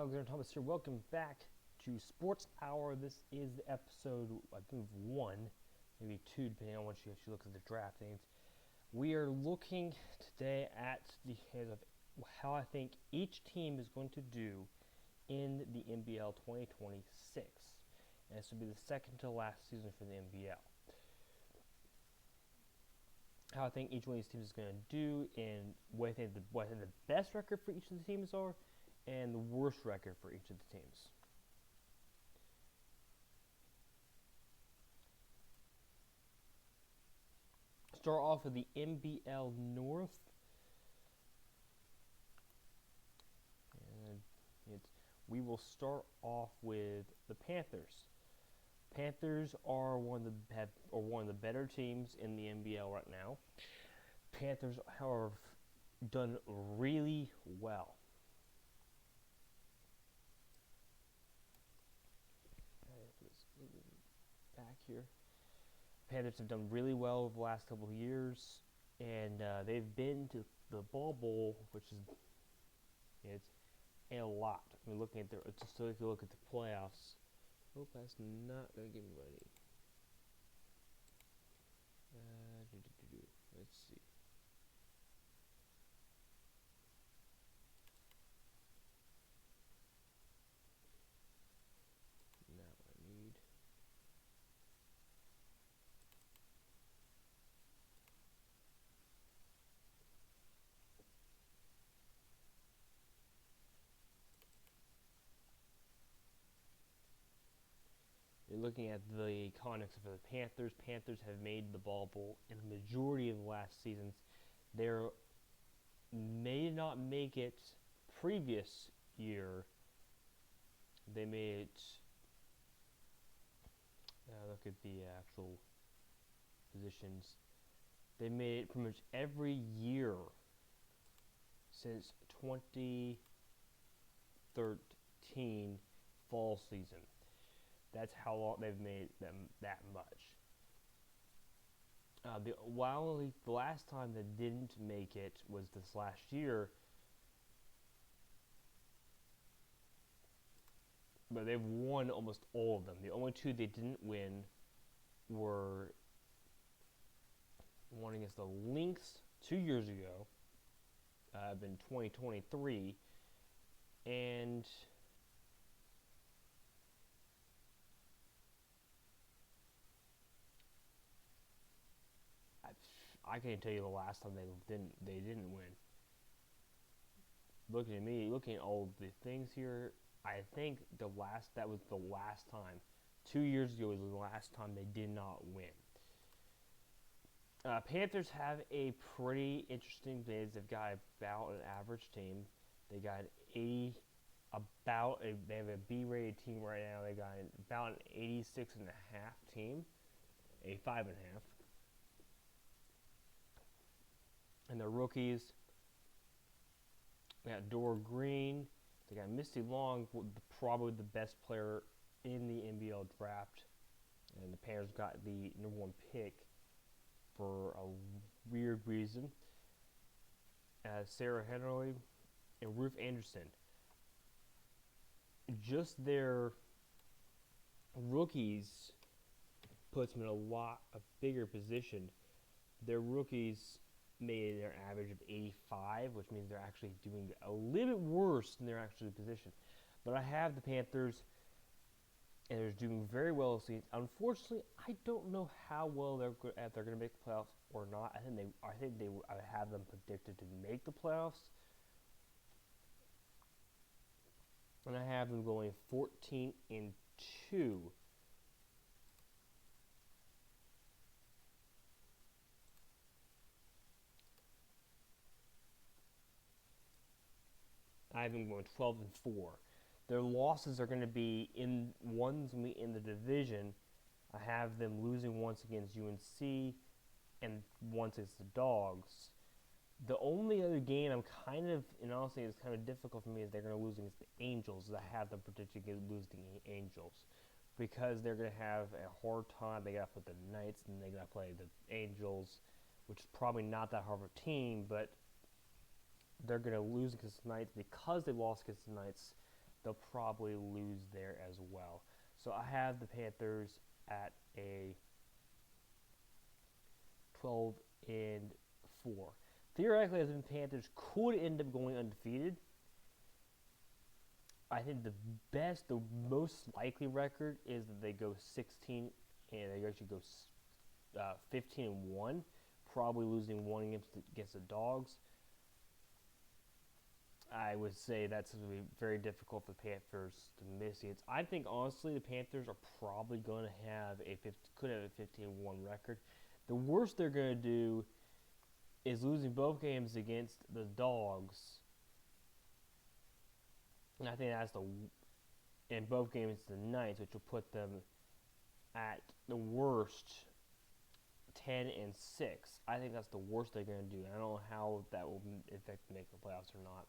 Alexander Thomas here. Welcome back to Sports Hour. This is episode, I believe, 1, maybe 2, depending on when she actually looks at the draft names. We are looking today at the head of how I think each team is going to do in the NBL 2026. And this will be the second to last season for the NBL. How I think each one of these teams is going to do, and what I think the best record for each of the teams are, and the worst record for each of the teams. Start off with the NBL North. And we will start off with the Panthers. Panthers are one of the better teams in the NBL right now. Panthers have done really well. Back here, Panthers have done really well over the last couple of years, and they've been to the Ball Bowl, which is it's a lot. I mean, looking at just so if you look at the playoffs. Oh, that's not gonna give me what I need. Let's see. Not what I need. You're looking at the context for the Panthers. Panthers have made the Ball Bowl in the majority of the last seasons. They may not make it previous year. They made it. Look at the actual positions. They made it pretty much every year since 2013 fall season. That's how long they've made them that much. The last time they didn't make it was this last year, but they've won almost all of them. The only two they didn't win were one against the Lynx 2 years ago, in 2023, and I can't tell you the last time they didn't win. Looking at me, looking at all the things here, I think that was the last time. 2 years ago was the last time they did not win. Panthers have a pretty interesting base. They've got about an average team. They got they have a B-rated team right now. They got about an 86.5 team, 85.5. And their rookies, they got Dora Green, they got Misty Long, probably the best player in the NBL draft, and the Panthers got the #1 pick for a weird reason. Sarah Henry and Ruth Anderson. Just their rookies puts them in a bigger position. Their rookies made their average of 85, which means they're actually doing a little bit worse than their actual position. But I have the Panthers, and they're doing very well. Unfortunately, I don't know how well if they're going to make the playoffs or not. I have them predicted to make the playoffs, and I have them going 14-2. I have them going 12-4. Their losses are going to be in the division. I have them losing once against UNC and once against the Dogs. The only other game I'm honestly, it's kind of difficult for me is they're going to lose against the Angels. I have them predicting losing the Angels because they're going to have a hard time. They got to play the Knights and they got to play the Angels, which is probably not that hard of a team, but they're going to lose against the Knights because they lost against the Knights. they'll probably lose there as well. So I have the Panthers at a 12-4. Theoretically, as the Panthers could end up going undefeated. I think the most likely record is that they go 16 and they actually go 15-1, probably losing one against the Dogs. I would say that's going to be very difficult for the Panthers to miss it. I think honestly the Panthers are probably going to have could have a 15-1 record. The worst they're going to do is losing both games against the Dogs. And I think that's in both games the Knights, which will put them at the worst 10-6. I think that's the worst they're going to do. I don't know how that will affect make the playoffs or not.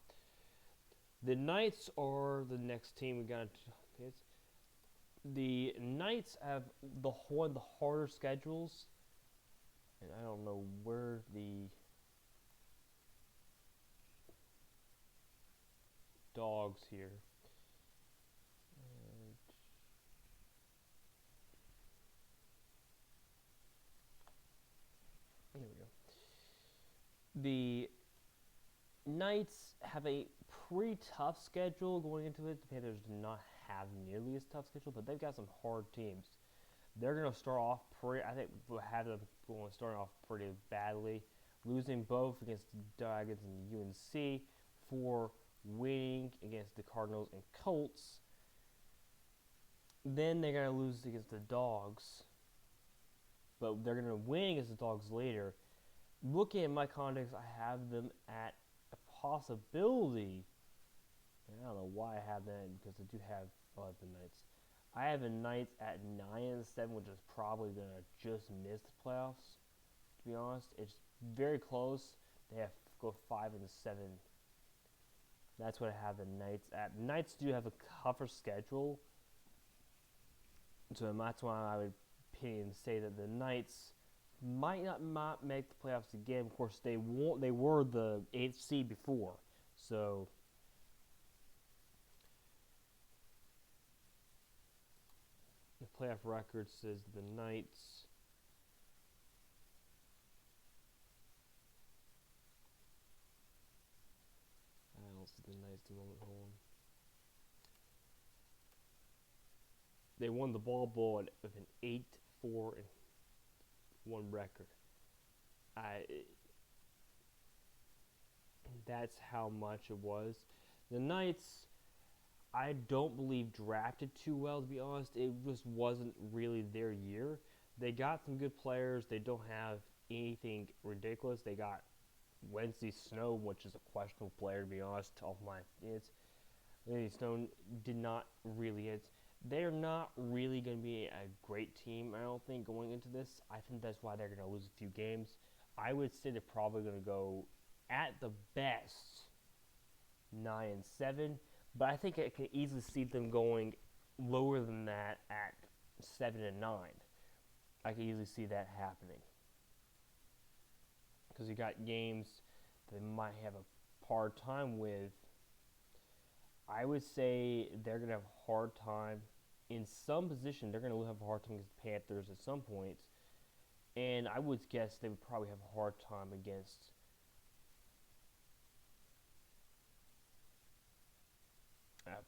The Knights are the next team we got. The Knights have one of the harder schedules, and I don't know where the Dogs here. There we go. The Knights have a pretty tough schedule going into it. The Panthers do not have nearly as tough schedule, but they've got some hard teams. They're going to start off I think we'll have them starting off pretty badly, losing both against the Dragons and UNC, for winning against the Cardinals and Colts. Then they're going to lose against the Dogs, but they're going to win against the Dogs later. Looking at my context, I have them at a possibility. And I don't know why I have that, because I do have the Knights. I have the Knights at 9-7, which is probably going to just miss the playoffs, to be honest. It's very close. They have to go 5-7. That's what I have the Knights at. The Knights do have a tougher schedule, so that's why I would say that the Knights might not make the playoffs again. Of course, they won't. They were the 8th seed before, so the playoff record says the Knights. I don't see the Knights at the moment. Hold on. They won the Ball Bowl with an 8-4-1 record. That's how much it was. The Knights, I don't believe drafted too well, to be honest. It just wasn't really their year. They got some good players. They don't have anything ridiculous. They got Wednesday Snow, which is a questionable player, to be honest. Off my Wednesday Snow did not really. They're not really going to be a great team, I don't think, going into this. I think that's why they're going to lose a few games. I would say they're probably going to go, at the best, 9-7. But I think I can easily see them going lower than that at 7-9. I can easily see that happening. Because you got games they might have a hard time with. I would say they're going to have a hard time. In some position, they're going to have a hard time against the Panthers at some points. And I would guess they would probably have a hard time against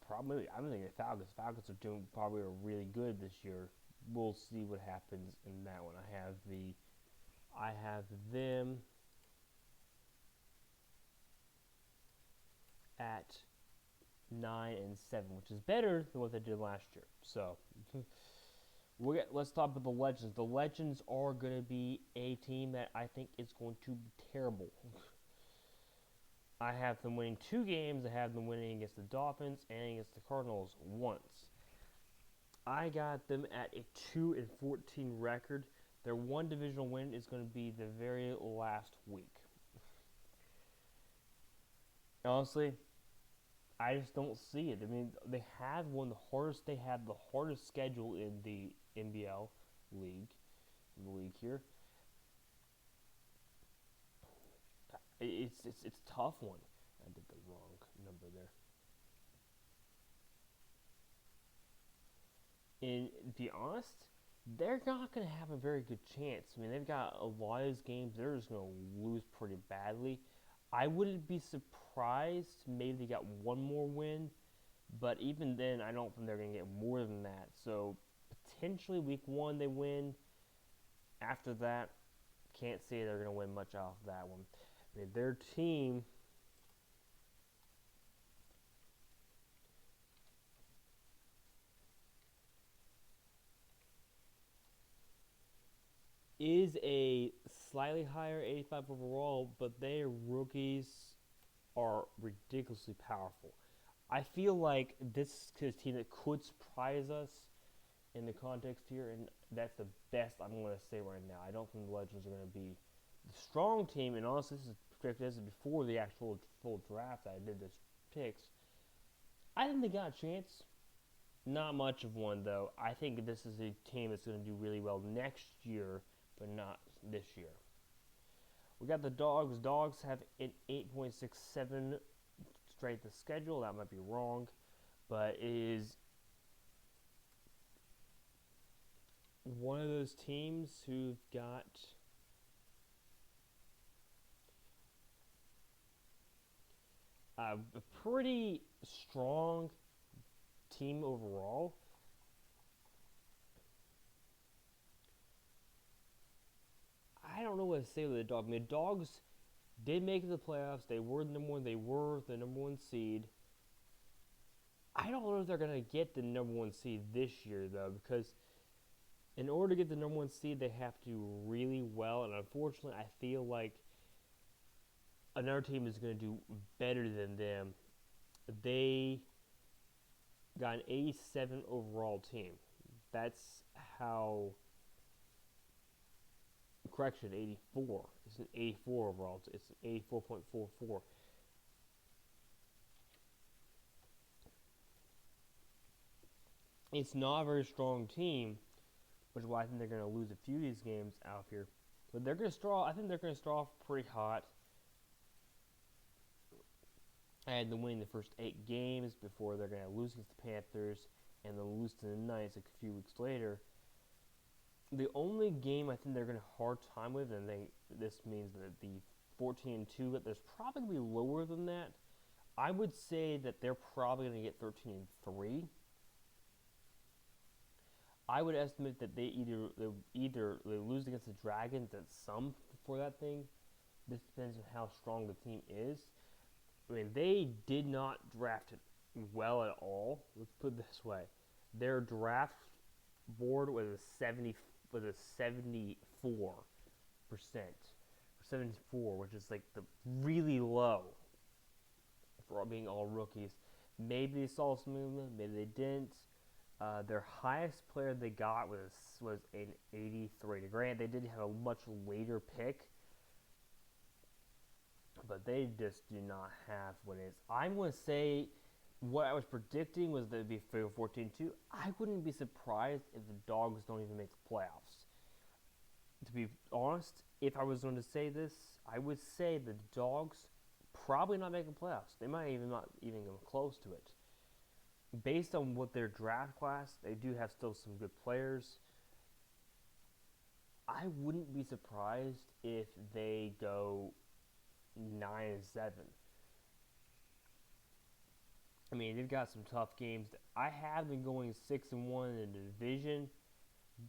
probably, I'm thinking the Falcons. Falcons are doing probably really good this year. We'll see what happens in that one. I have them at 9-7, which is better than what they did last year. So let's talk about the Legends. The Legends are going to be a team that I think is going to be terrible. I have them winning 2 games. I have them winning against the Dolphins and against the Cardinals once. I got them at a 2-14 record. Their one divisional win is going to be the very last week. Honestly, I just don't see it. I mean, they had one of the hardest. They had the hardest schedule in the NBL league. The league here. It's a tough one. I did the wrong number there. And to be honest, they're not going to have a very good chance. I mean, they've got a lot of these games they're just going to lose pretty badly. I wouldn't be surprised. Maybe they got one more win, but even then, I don't think they're going to get more than that. So potentially, week 1 they win. After that, can't say they're going to win much off that one. I mean, their team is a slightly higher 85 overall, but their rookies are ridiculously powerful. I feel like this is a team that could surprise us in the context here, and that's the best I'm going to say right now. I don't think the Legends are going to be the strong team, and honestly, this is predicted as before the actual full draft. I did this picks. I think they got a chance. Not much of one, though. I think this is a team that's going to do really well next year, but not this year. We got the Dogs. Dogs have an 8.67 straight to schedule. That might be wrong, but it is one of those teams who've got a pretty strong team overall. I don't know what to say with the Dogs. I mean, the Dogs did make it to the playoffs. They were the number one. They were the number one seed. I don't know if they're going to get the number one seed this year, though, because in order to get the number one seed, they have to do really well. And unfortunately, I feel like another team is going to do better than them. They got an 87 overall team. That's how. Correction, 84. It's an 84 overall. It's an 84.44. It's not a very strong team, which is why I think they're going to lose a few of these games out here. But they're going to start. I think they're going to start off pretty hot. I had them winning the first 8 games before they're going to lose against the Panthers and then lose to the Knights a few weeks later. The only game I think they're going to have a hard time with, and this means that the 14-2, that there's probably going to be lower than that. I would say that they're probably going to get 13-3. I would estimate that they either lose against the Dragons at some for that thing. This depends on how strong the team is. I mean, they did not draft it well at all. Let's put it this way: their draft board was a 74%, 74, which is like the really low for being all rookies. Maybe they saw some movement, maybe they didn't. Their highest player they got was an 83. Granted, they did have a much later pick, but they just do not have what it is. I'm going to say what I was predicting was that it would be 14-2. I wouldn't be surprised if the Dogs don't even make the playoffs. To be honest, if I was going to say this, I would say the Dogs probably not making playoffs. They might even not even go close to it. Based on what their draft class, they do have still some good players. I wouldn't be surprised if they go 9-7. I mean, they've got some tough games. I have been going 6-1 in the division,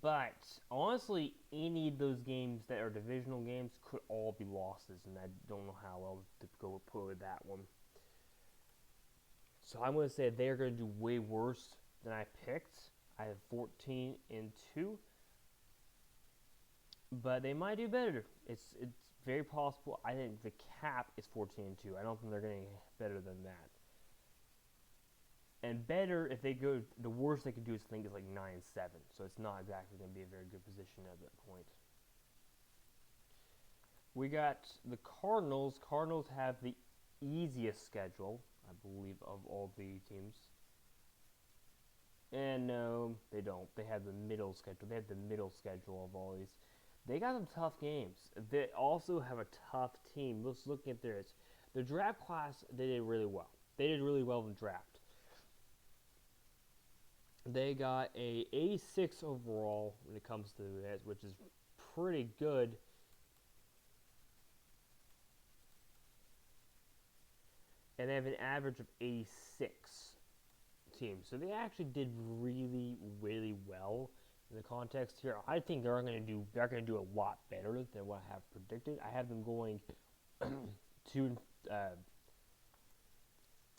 but honestly, any of those games that are divisional games could all be losses, and I don't know how else to go put with that one. So I'm going to say they're going to do way worse than I picked. I have 14-2, but they might do better. It's very possible. I think the cap is 14-2. I don't think they're going to get better than that. And better if they go. The worst they could do is think is like 9-7. So it's not exactly going to be a very good position at that point. We got the Cardinals. Cardinals have the easiest schedule, I believe, of all the teams. And no, they don't. They have the middle schedule. They have the middle schedule of all these. They got some tough games. They also have a tough team. Let's look at theirs. The draft class, they did really well. They did really well in the draft. They got a 86 overall when it comes to it, which is pretty good. And they have an average of 86 teams. So they actually did really, really well in the context here. I think they're going to do a lot better than what I have predicted. I have them going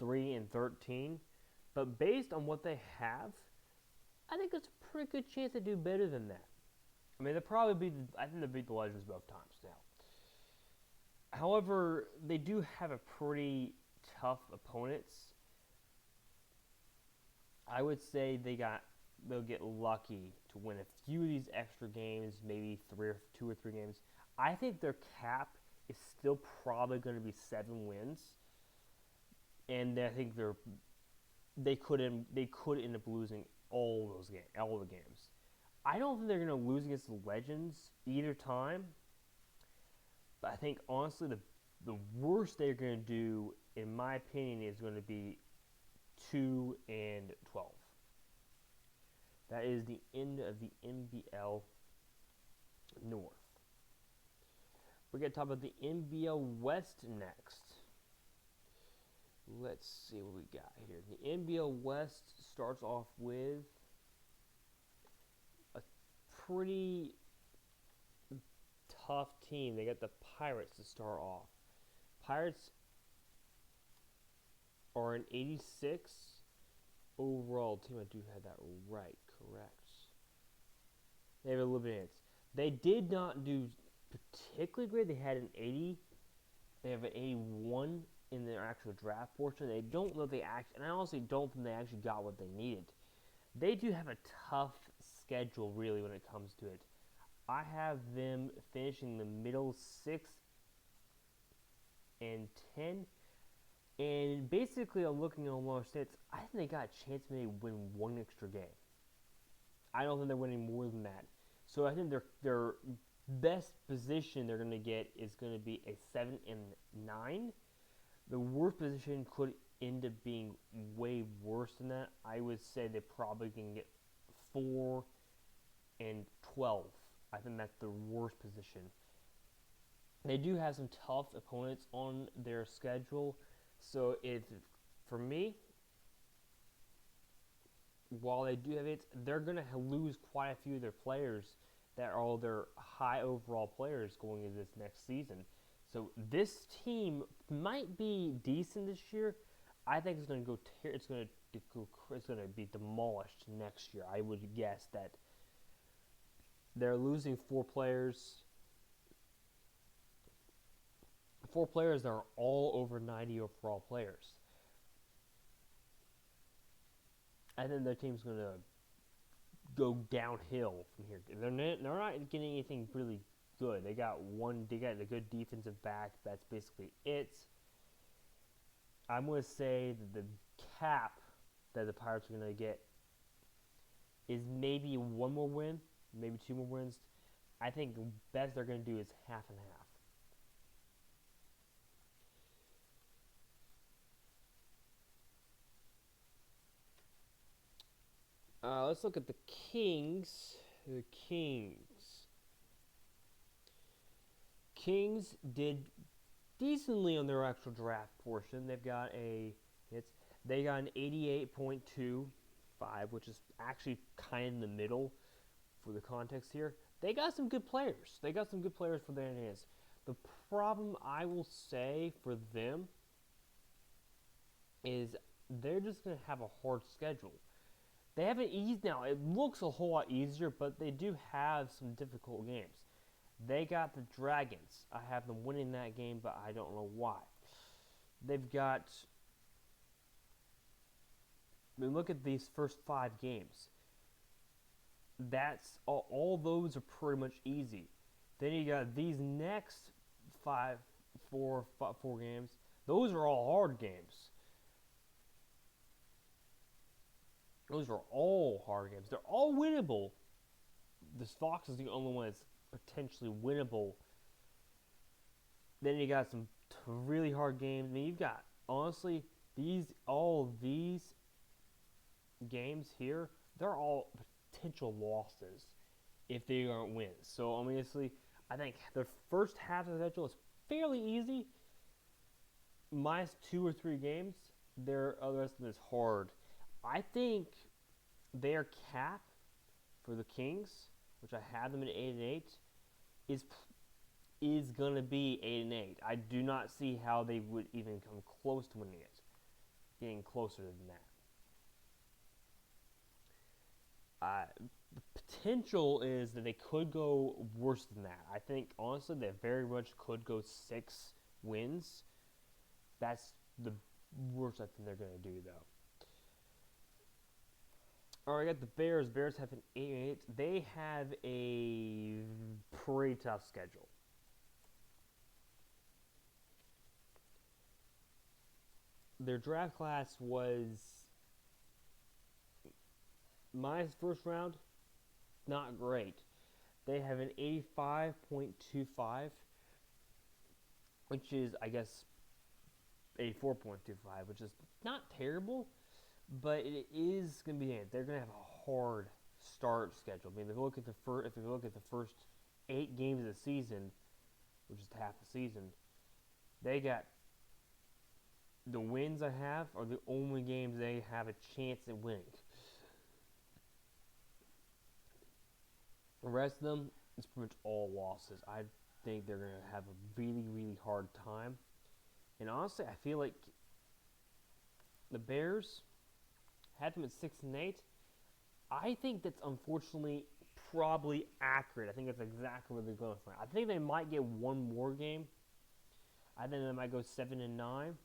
3-13, but based on what they have, I think there's a pretty good chance they do better than that. I mean, I think they'll beat the Legends both times now. However, they do have a pretty tough opponents. I would say they'll get lucky to win a few of these extra games, maybe 2 or 3 games. I think their cap is still probably going to be 7 wins, and I think they could end up losing all the games. I don't think they're going to lose against the Legends either time, but I think honestly the worst they're going to do, in my opinion, is going to be 2-12. That is the end of the NBL North. We're going to talk about the NBL West next. Let's see what we got here. The NBL West starts off with a pretty tough team. They got the Pirates to start off. Pirates are an 86 overall team. I do have that right, correct. They have a little bit of hits. They did not do particularly great. They had an 80. They have an 81 in their actual draft portion. They don't know and I honestly don't think they actually got what they needed. They do have a tough schedule, really, when it comes to it. I have them finishing the middle 6 and 10. And basically, I'm looking at all stats. I think they got a chance to maybe win 1 extra game. I don't think they're winning more than that. So I think their best position they're going to get is going to be a 7 and 9. The worst position could end up being way worse than that. I would say they probably can get 4 and 12. I think that's the worst position. They do have some tough opponents on their schedule. So for me, while they do have it, they're going to lose quite a few of their players that are all their high overall players going into this next season. So this team might be decent this year. I think it's going to go. It's going to be demolished next year. I would guess that they're losing 4 players. 4 players that are all over 90 overall players. I think their team's going to go downhill from here. They're not getting anything really good. They got a good defensive back. That's basically it. I'm going to say that the cap that the Pirates are going to get is maybe 1 more win, maybe 2 more wins. I think the best they're going to do is half and half. Let's look at the Kings. The Kings did decently on their actual draft portion. They got an 88.25, which is actually kind of in the middle for the context here. They got some good players. For their hands. The problem I will say for them is they're just going to have a hard schedule. They have an ease now. It looks a whole lot easier, but they do have some difficult games. They got the Dragons. I have them winning that game, but I don't know why. They've got... I mean, look at these first 5 games. That's all those are pretty much easy. Then you got these next 4 games. Those are all hard games. Those are all hard games. They're all winnable. This Fox is the only one that's potentially winnable. Then you got some really hard games. I mean, you've got, honestly, all of these games here, they're all potential losses if they aren't wins. So obviously, I think the first half of the schedule is fairly easy. Minus 2 or 3 games, the rest of it is hard. I think their cap for the Kings, which I have them at 8-8, is gonna be 8-8. I do not see how they would even come close to winning it, getting closer than that. The potential is that they could go worse than that. I think honestly they very much could go 6 wins. That's the worst I think they're gonna do though. All right, I got the Bears. Bears have an 8-8. They have a pretty tough schedule. Their draft class was my first round, not great. They have an 85.25, which is, I guess, 84.25, which is not terrible, but it is going to be it. They're going to have a hard start schedule. I mean, if you look at the first 8 games of the season, which is half the season, they got the wins I have are the only games they have a chance at winning. The rest of them is pretty much all losses. I think they're going to have a really, really hard time. And honestly, I feel like the Bears had them at 6-8. I think that's unfortunately probably accurate. I think that's exactly where they're going for. I think they might get one more game. I think they might go 7-9.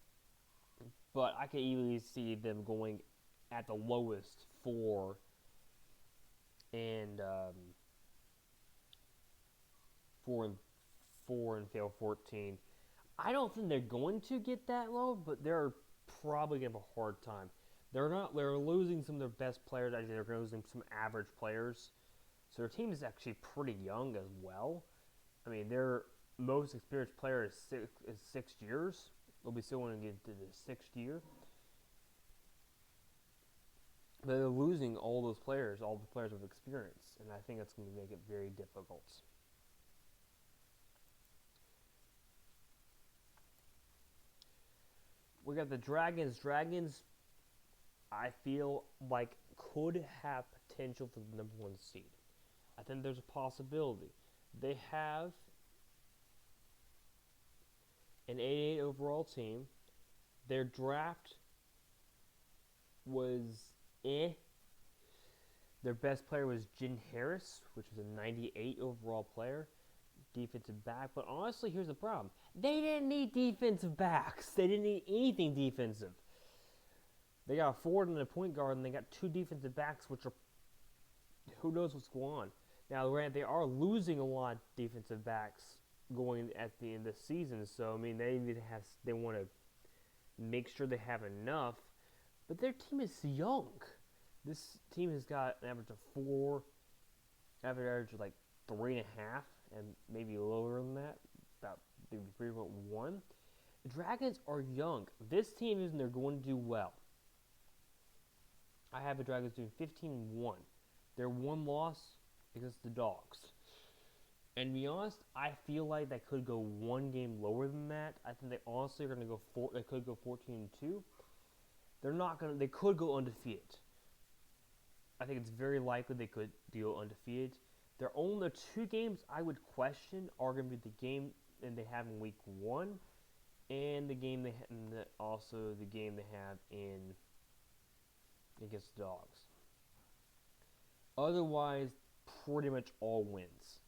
But I could easily see them going at the lowest 4 and 4 and fail 14. I don't think they're going to get that low, but they're probably going to have a hard time. They're losing some of their best players. Actually, they're losing some average players. So their team is actually pretty young as well. I mean, their most experienced player is 6 years. They'll be still going to get to the 6th year. But they're losing all those players, all the players with experience. And I think that's going to make it very difficult. We got the Dragons. Dragons, I feel like, could have potential for the number 1 seed. I think there's a possibility. They have an 8-8 overall team. Their draft was Their best player was Jin Harris, which was a 98 overall player, defensive back. But honestly, here's the problem. They didn't need defensive backs. They didn't need anything defensive. They got a forward and a point guard, and they got 2 defensive backs, which are, who knows what's going on. Now, they are losing a lot of defensive backs going at the end of the season. So, I mean, they want to make sure they have enough. But their team is young. This team has got an average of 4, average of like 3.5, and maybe lower than that, about maybe 3.1. The Dragons are young. This team isn't they're going to do well. I have the Dragons doing 15-1. Their one loss against the Dogs. And to be honest, I feel like they could go 1 game lower than that. I think they honestly are going to go they could go 14-2. They could go undefeated. I think it's very likely they could go undefeated. Their only 2 games I would question are going to be the game that they have in week 1 and the game also the game they have against the Dogs. Otherwise, pretty much all wins.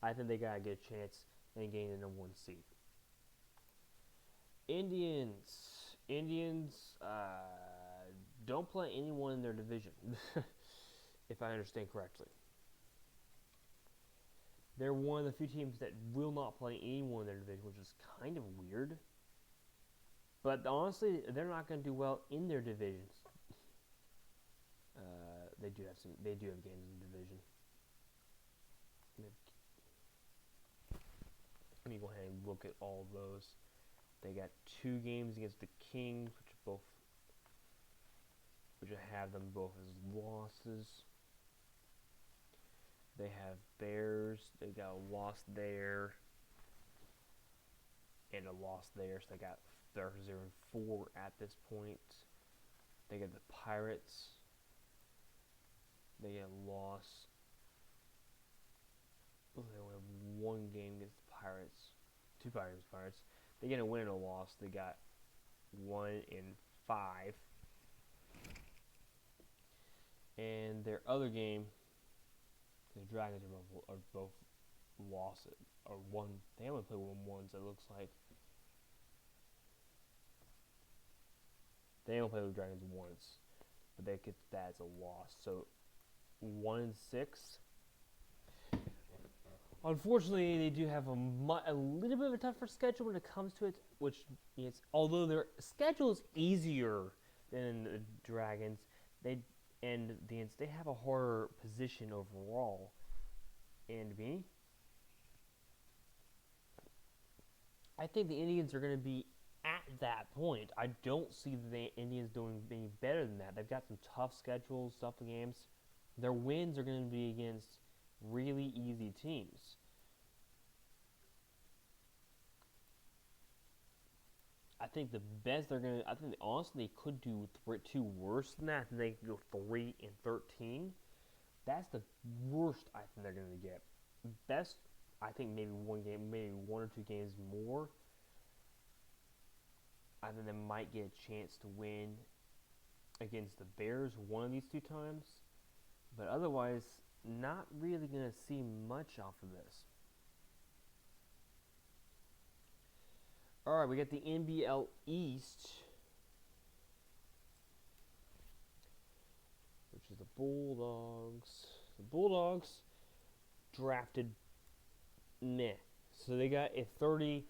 I think they got to get a chance in getting the number 1 seed. Indians don't play anyone in their division, if I understand correctly. They're one of the few teams that will not play anyone in their division, which is kind of weird. But honestly, they're not going to do well in their divisions. They do have games in the division. Let me go ahead and look at all of those. They got 2 games against the Kings, which I have them both as losses. They have Bears. They got a loss there and a loss there. So they're 0-4 at this point. They get the Pirates. They get a loss. They only have one game against the Pirates. Two Pirates. They get a win and a loss. They got 1-5. And their other game, the Dragons are both losses or one. They only play 1-1. So it looks like they only play the Dragons once, but they get that as a loss. So 1-6. Unfortunately, they do have a little bit of a tougher schedule when it comes to it, which is, although their schedule is easier than the Dragons, they have a harder position overall. And I think the Indians are going to be at that point. I don't see the Indians doing any better than that. They've got some tough schedules, tough games. Their wins are going to be against really easy teams. I think the best they're going to, I think honestly they could do two worse than that. They could go 3-13. That's the worst I think they're going to get. Best, I think maybe one or two games more. I think they might get a chance to win against the Bears one of these two times. But otherwise, not really going to see much off of this. Alright, we got the NBL East, which is the Bulldogs. The Bulldogs drafted meh. So they got a 32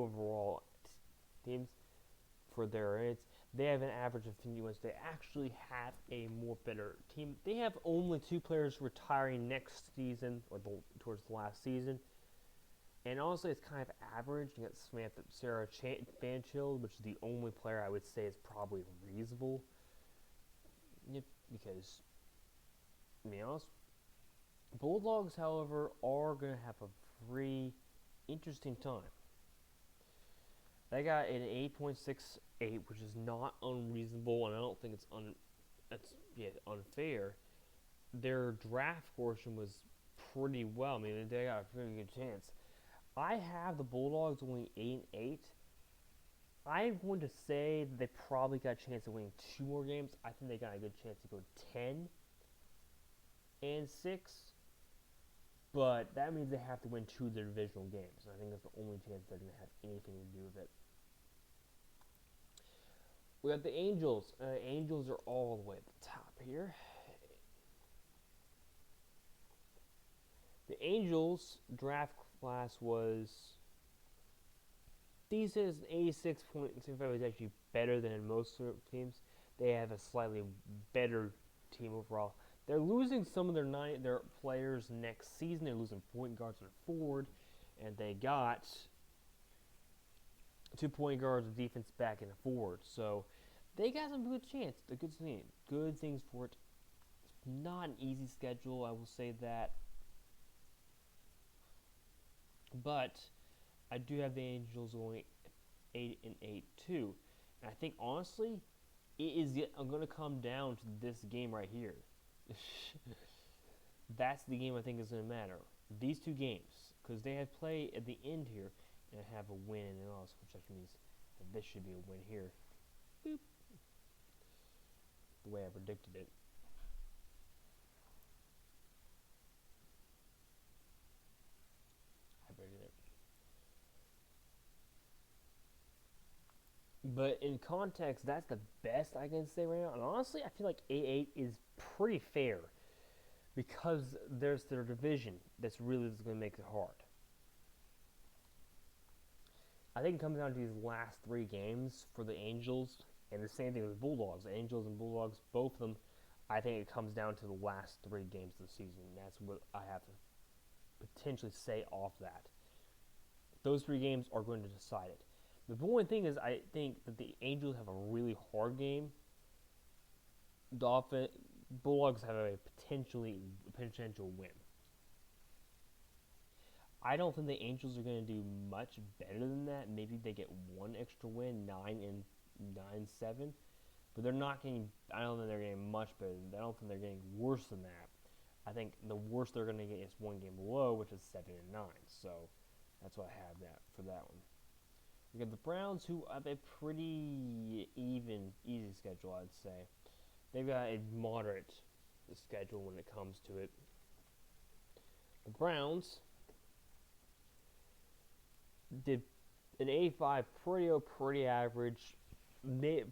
overall teams for their age. They have an average of 51. They actually have a more better team. They have only 2 players retiring next season, or towards the last season. And honestly, it's kind of average. You got Sarah Banchill, which is the only player I would say is probably reasonable. Because, to be honest, Bulldogs, however, are going to have a very interesting time. They got an 8.68, which is not unreasonable, and I don't think it's unfair. Their draft portion was pretty well. I mean, they got a pretty good chance. I have the Bulldogs winning 8-8. I'm going to say that they probably got a chance of winning 2 more games. I think they got a good chance to go 10-6. But that means they have to win 2 of their divisional games. And I think that's the only chance they're going to have anything to do with it. We got the Angels. Angels are all the way at the top here. The Angels draft class was decent. 86.65 is actually better than most teams. They have a slightly better team overall. They're losing some of their players next season. They're losing point guards and forward, and they got 2 point guards, a defense back, and a forward. So they got some good chance. A good team. Good things for it. It's not an easy schedule, I will say that. But I do have the Angels going 8-8 too. And I think honestly, I'm going to come down to this game right here. That's the game I think is going to matter. These 2 games, because they have play at the end here, and have a win and a loss, which actually means that this should be a win here. Boop. The way I predicted it. But in context, that's the best I can say right now. And honestly, I feel like 8-8 is pretty fair because there's their division that's really going to make it hard. I think it comes down to these last 3 games for the Angels, and the same thing with the Bulldogs. The Angels and Bulldogs, both of them, I think it comes down to the last 3 games of the season. That's what I have to potentially say off that. Those 3 games are going to decide it. The only thing is, I think that the Angels have a really hard game. The Bulldogs have a potential win. I don't think the Angels are going to do much better than that. Maybe they get one extra win, 9-7, but they're not getting. I don't think they're getting much better than that. I don't think they're getting worse than that. I think the worst they're going to get is one game below, which is 7-9. So that's why I have that for that one. We got the Browns, who have a pretty easy schedule, I'd say. They've got a moderate schedule when it comes to it. The Browns did an 85, pretty average,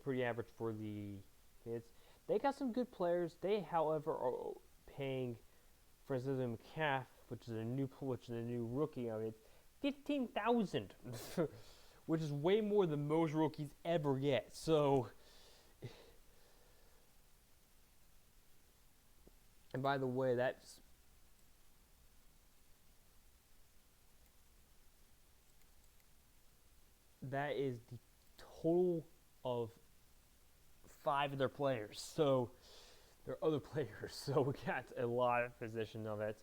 pretty average for the kids. They got some good players. They, however, are paying for instance McCaff, which is a new rookie. I mean, 15,000, which is way more than most rookies ever get. So, and by the way, that is the total of 5 of their players. So there are other players. So we got a lot of position of it.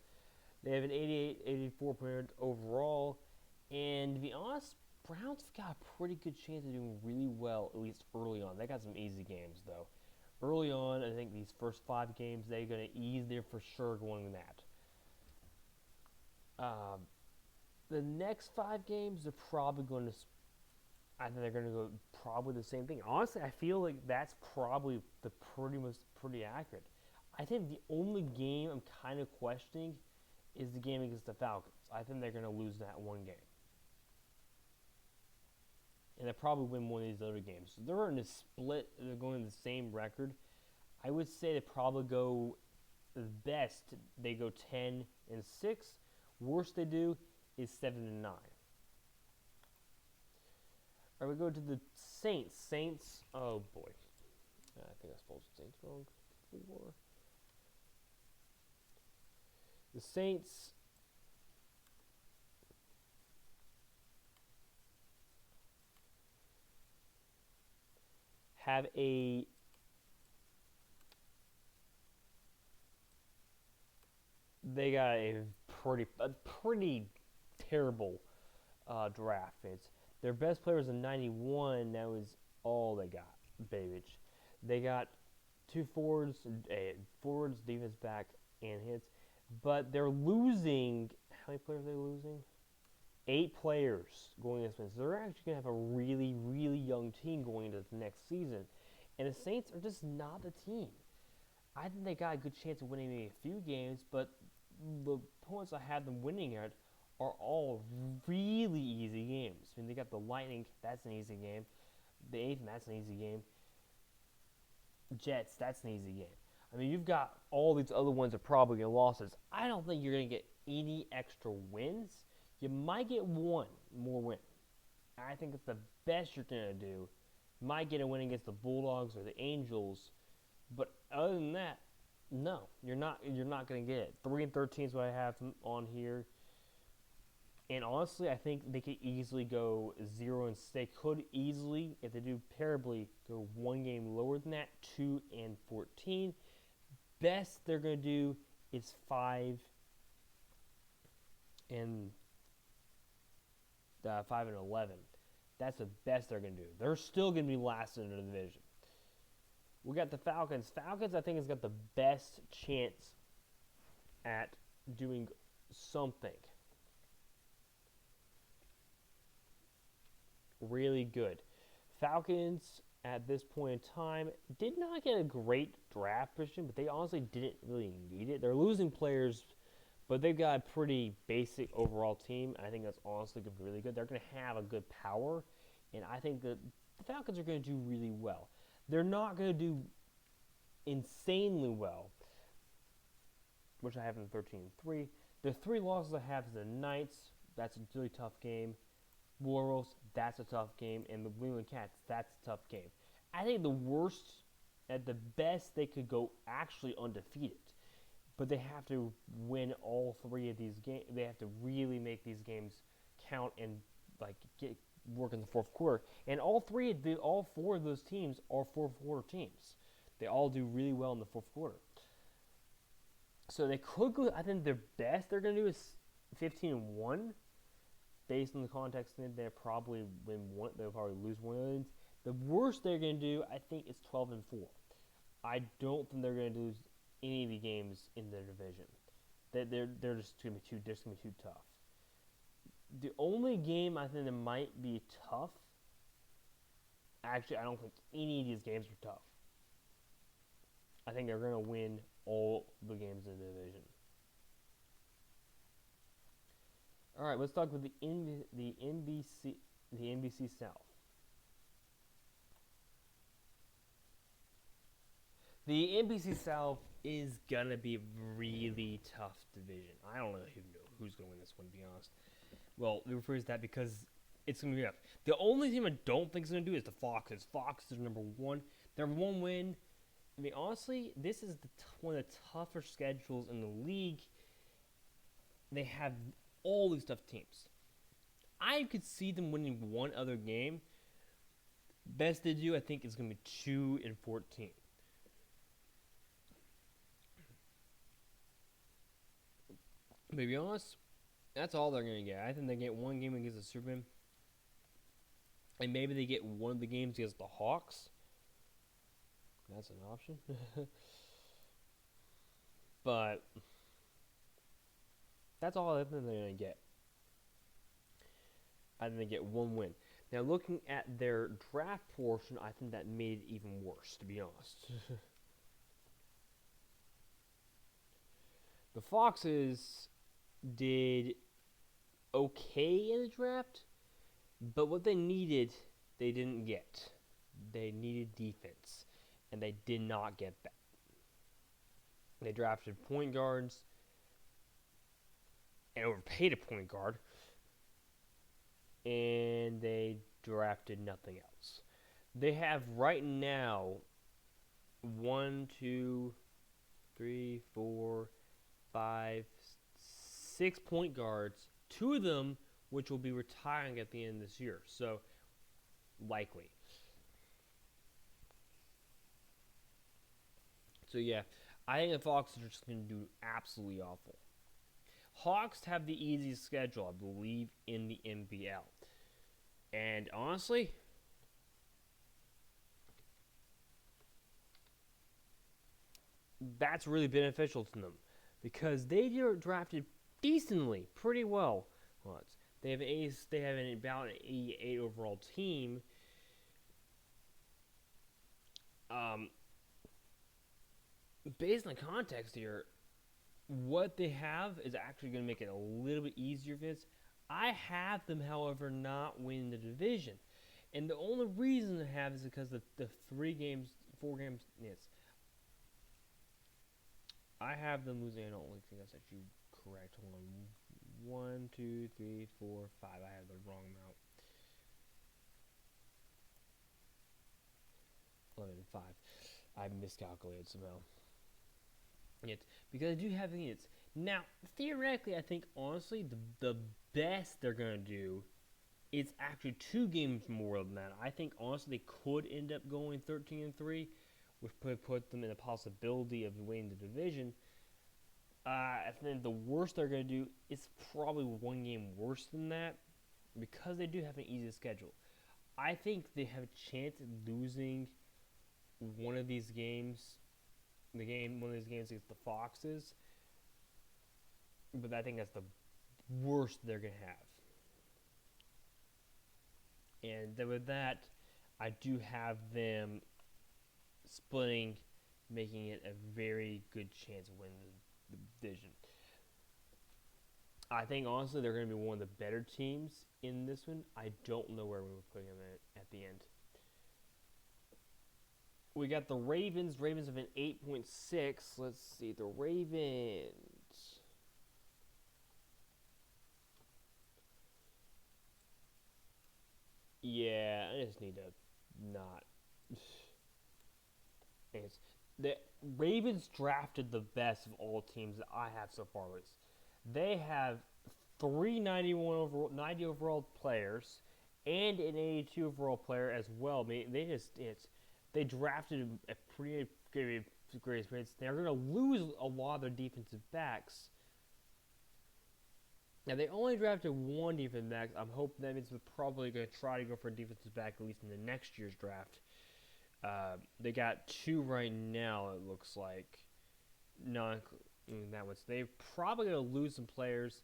They have an 84% overall. And to be honest, Browns have got a pretty good chance of doing really well, at least early on. They got some easy games, though. Early on, I think these first 5 games, they're going to ease there for sure going that. The next 5 games, they're probably going to I think they're going to go probably the same thing. Honestly, I feel like that's probably the pretty accurate. I think the only game I'm kind of questioning is the game against the Falcons. I think they're going to lose that one game. And they'll probably win one of these other games. So they're in a split. They're going the same record. I would say they probably go best. They go 10-6. Worst they do is 7-9. All right, we go to the Saints. Saints, oh boy. I think I spelled Saints wrong before. The Saints have they got a pretty terrible draft. Their best player was a 91. That was all they got, baby. They got 2 forwards, defense back, and hits. But they're losing. How many players are they losing? 8 players going this way. So they're actually going to have a really, really young team going into the next season. And the Saints are just not the team. I think they got a good chance of winning maybe a few games, but the points I had them winning at are all really easy games. I mean, they got the Lightning, that's an easy game. The 8th, that's an easy game. Jets, that's an easy game. I mean, you've got all these other ones that are probably losses. I don't think you're going to get any extra wins. You might get one more win. I think it's the best you're going to do. Might get a win against the Bulldogs or the Angels, but other than that, no, you're not going to get it. 3-13 is what I have on here. And honestly, I think they could easily go 0-6. They could easily, if they do terribly, go one game lower than that, 2-14. Best they're going to do is 5-11. That's the best they're going to do. They're still going to be last in the division. We got the Falcons. Falcons, I think, has got the best chance at doing something really good. Falcons, at this point in time, did not get a great draft position, but they honestly didn't really need it. They're losing players, but they've got a pretty basic overall team. I think that's honestly going to be really good. They're going to have a good power, and I think that the Falcons are going to do really well. They're not going to do insanely well, which I have in 13-3. The 3 losses I have is the Knights. That's a really tough game. Royals, that's a tough game. And the New England Cats, that's a tough game. I think the worst, at the best, they could go actually undefeated. But they have to win all 3 of these games. They have to really make these games count and get work in the fourth quarter. And all 4 of those teams are fourth quarter teams. They all do really well in the fourth quarter. So they could go. I think their best they're going to do is 15-1. Based on the context, they'll probably win one. They'll probably lose one of them. The worst they're going to do, I think, is 12-4. I don't think they're going to lose any of the games in their division. They're just going to be too tough. The only game I think that might be tough. Actually, I don't think any of these games are tough. I think they're going to win all the games in the division. All right, let's talk about the NBC South. The NBC South is gonna be a really tough division. I don't know who's gonna win this one, to be honest. Well, it refers to that because it's gonna be tough. The only team I don't think is gonna do is the Foxes. Foxes are number one. Their one win. I mean, honestly, this is one of the tougher schedules in the league. They have all these tough teams. I could see them winning one other game. Best they do, I think, is going to be 2-14. To be honest, that's all they're going to get. I think they get one game against the Superman. And maybe they get one of the games against the Hawks. That's an option. But that's all I think they're going to get. I think they get one win. Now, looking at their draft portion, I think that made it even worse, to be honest. The Foxes did okay in the draft, but what they needed, they didn't get. They needed defense, and they did not get that. They drafted point guards and overpaid a point guard, and they drafted nothing else. They have right now 1, 2, 3, 4, 5, 6 point guards. 2 of them, which will be retiring at the end of this year. So, likely. So, yeah, I think the Foxes are just going to do absolutely awful. Hawks have the easiest schedule, I believe, in the NBL. And honestly, that's really beneficial to them because they drafted decently, pretty well. They have about an 88 overall team. Based on the context here, what they have is actually going to make it a little bit easier for this. I have them, however, not win the division. And the only reason I have is because the 4 games, yes. I have them losing. I don't think that's actually correct. Hold on. 1, 2, 3, 4, 5. I have the wrong amount. 11 and 5. I miscalculated somehow. It's because I do have units. Now, theoretically, I think, honestly, the best they're going to do is actually 2 games more than that. I think, honestly, they could end up going 13-3, which could put them in a possibility of winning the division. I think the worst they're going to do is probably 1 game worse than that because they do have an easy schedule. I think they have a chance of losing one of these games. One of these games against the Foxes, but I think that's the worst they're going to have. And with that, I do have them splitting, making it a very good chance of winning the division. I think, honestly, they're going to be one of the better teams in this one. I don't know where we were putting them at the end. We got the Ravens. Ravens have an 8.6. Let's see. The Ravens. Yeah, I just need to not. The Ravens drafted the best of all teams that I have so far. They have 90 overall players and an 82 overall player as well. I mean, they drafted a pretty greatest rates. They're going to lose a lot of their defensive backs. Now, they only drafted one defensive back. I'm hoping that means we're probably going to try to go for a defensive back at least in the next year's draft. They got two right now, it looks like. Not including that one. So they're probably going to lose some players.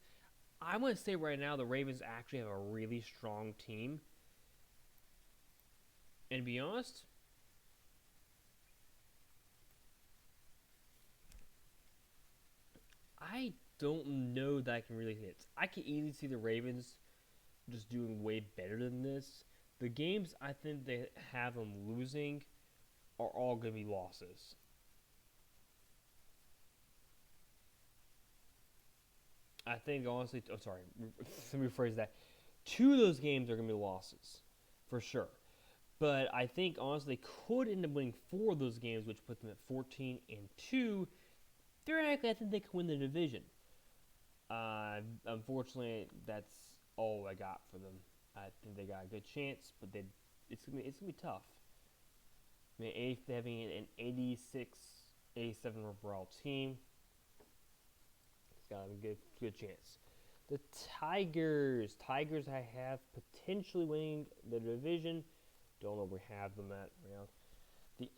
I'm going to say right now the Ravens actually have a really strong team. And to be honest, I don't know that I can really hit. I can easily see the Ravens just doing way better than this. The games I think they have them losing are all going to be losses. I think honestly, sorry, let me rephrase that. Two of those games are going to be losses, for sure. But I think honestly they could end up winning four of those games, which puts them at 14-2. Theoretically, I think they could win the division. Unfortunately, that's all I got for them. I think they got a good chance, but it's gonna be tough. I mean, having an 86, 87 overall team, it's got a good chance. The Tigers I have potentially winning the division. Don't know where we have them at right now. The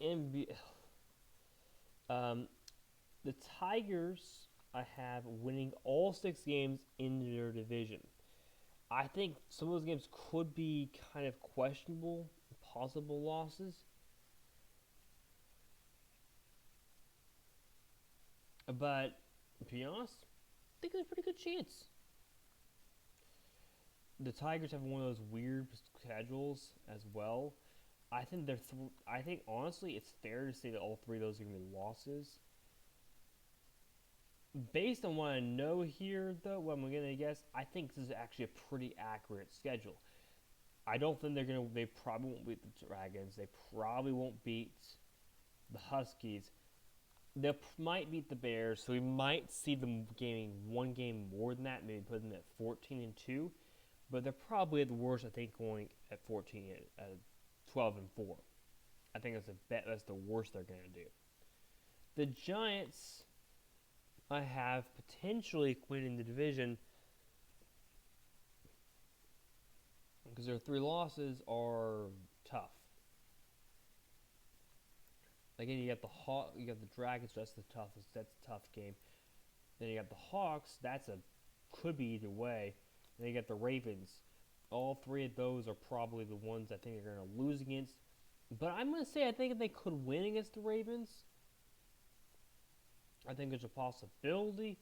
NBL. The Tigers I have winning all 6 games in their division. I think some of those games could be kind of questionable, possible losses. But to be honest, I think there's a pretty good chance. The Tigers have one of those weird schedules as well. I think I think honestly, it's fair to say that all 3 of those are going to be losses. Based on what I know here, though, what I'm going to guess, I think this is actually a pretty accurate schedule. I don't think they probably won't beat the Dragons. They probably won't beat the Huskies. They might beat the Bears, so we might see them gaining one game more than that, maybe put them at 14-2. But they're probably at the worst, I think, going at 12-4. I think that's the worst they're going to do. The Giants, I have potentially winning the division because their 3 losses are tough. Again, you got the Dragons. That's the toughest. That's a tough game. Then you got the Hawks. Could be either way. And then you got the Ravens. All 3 of those are probably the ones I think are going to lose against. But I'm going to say I think they could win against the Ravens. I think there's a possibility.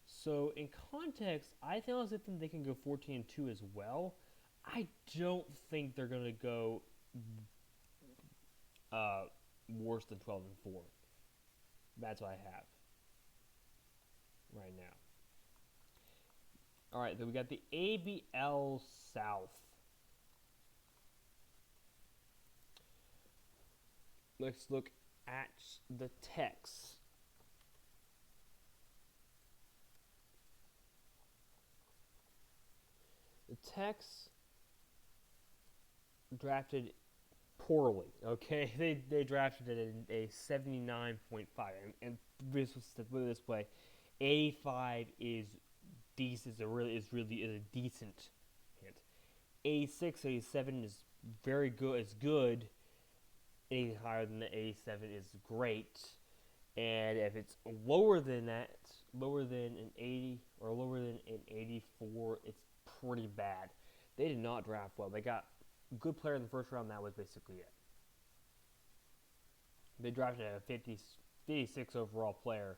So in context, I honestly think they can go 14-2 as well. I don't think they're going to go worse than 12-4. That's what I have right now. All right, then we got the ABL South. Let's look at the Techs. The Techs drafted poorly. Okay, they drafted it in a 79.5, and this was to put it this way, 85 is decent. Is a decent hit. 86, 87 is very good. It's good. Anything higher than the 87 is great. And if it's lower than that, lower than an 80 or lower than an 84, it's pretty bad. They did not draft well. They got a good player in the first round. That was basically it. They drafted a 56 overall player,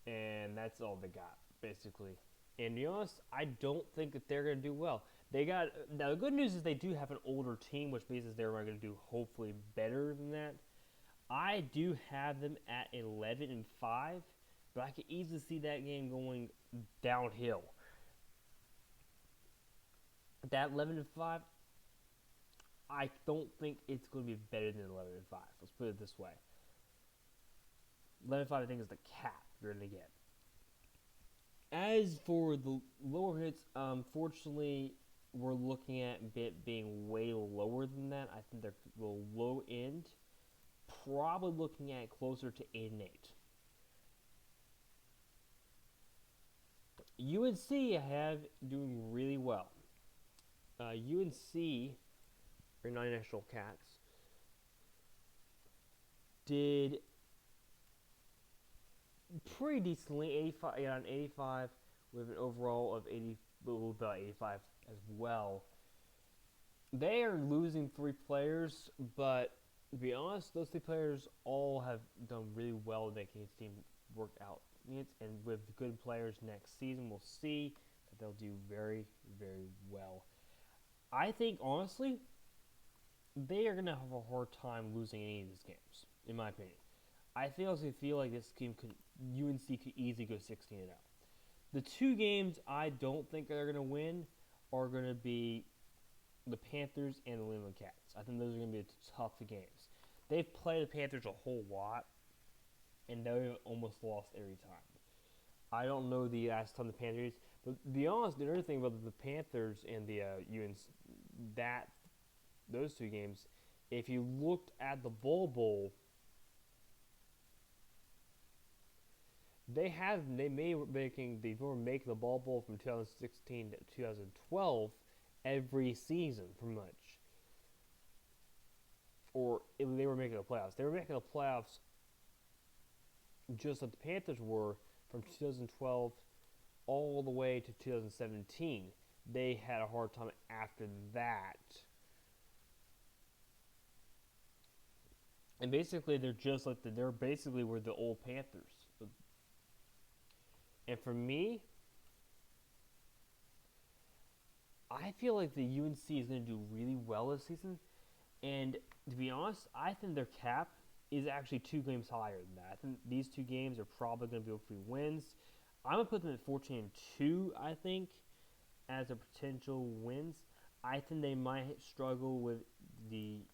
and that's all they got, basically. And to be honest, I don't think that they're going to do well. Now the good news is they do have an older team, which means they're going to do hopefully better than that. I do have them at 11-5, but I could easily see that game going downhill. That 11-5, I don't think it's going to be better than 11-5. Let's put it this way. 11-5, I think, is the cap you're going to get. As for the lower hits, unfortunately, we're looking at it being way lower than that. I think they're the low end, probably looking at closer to 8-8. UNC I have doing really well. UNC, or Nine National Cats, did pretty decently. 85, yeah, an 85 with an overall of 80, about 85 as well. They are losing 3 players, but to be honest, those 3 players all have done really well to make his team work out. And with good players next season, we'll see that they'll do very, very well. I think, honestly, they are going to have a hard time losing any of these games, in my opinion. I feel like this game UNC could easily go 16-0. The 2 games I don't think they're going to win are going to be the Panthers and the New England Cats. I think those are going to be tough games. They've played the Panthers a whole lot, and they've almost lost every time. I don't know the last time the Panthers, but to be honest, the other thing about the Panthers and the UNC, those 2 games, if you looked at the Bowl, they were making the Bowl from 2016 to 2012 every season, pretty much. Or they were making the playoffs. They were making the playoffs just like the Panthers were from 2012 all the way to 2017. They had a hard time after that. And basically, they're basically were the old Panthers. And for me, I feel like the UNC is going to do really well this season. And to be honest, I think their cap is actually 2 games higher than that. I think these 2 games are probably going to be able to be wins. I'm going to put them at 14-2, I think, as a potential wins. I think they might struggle with the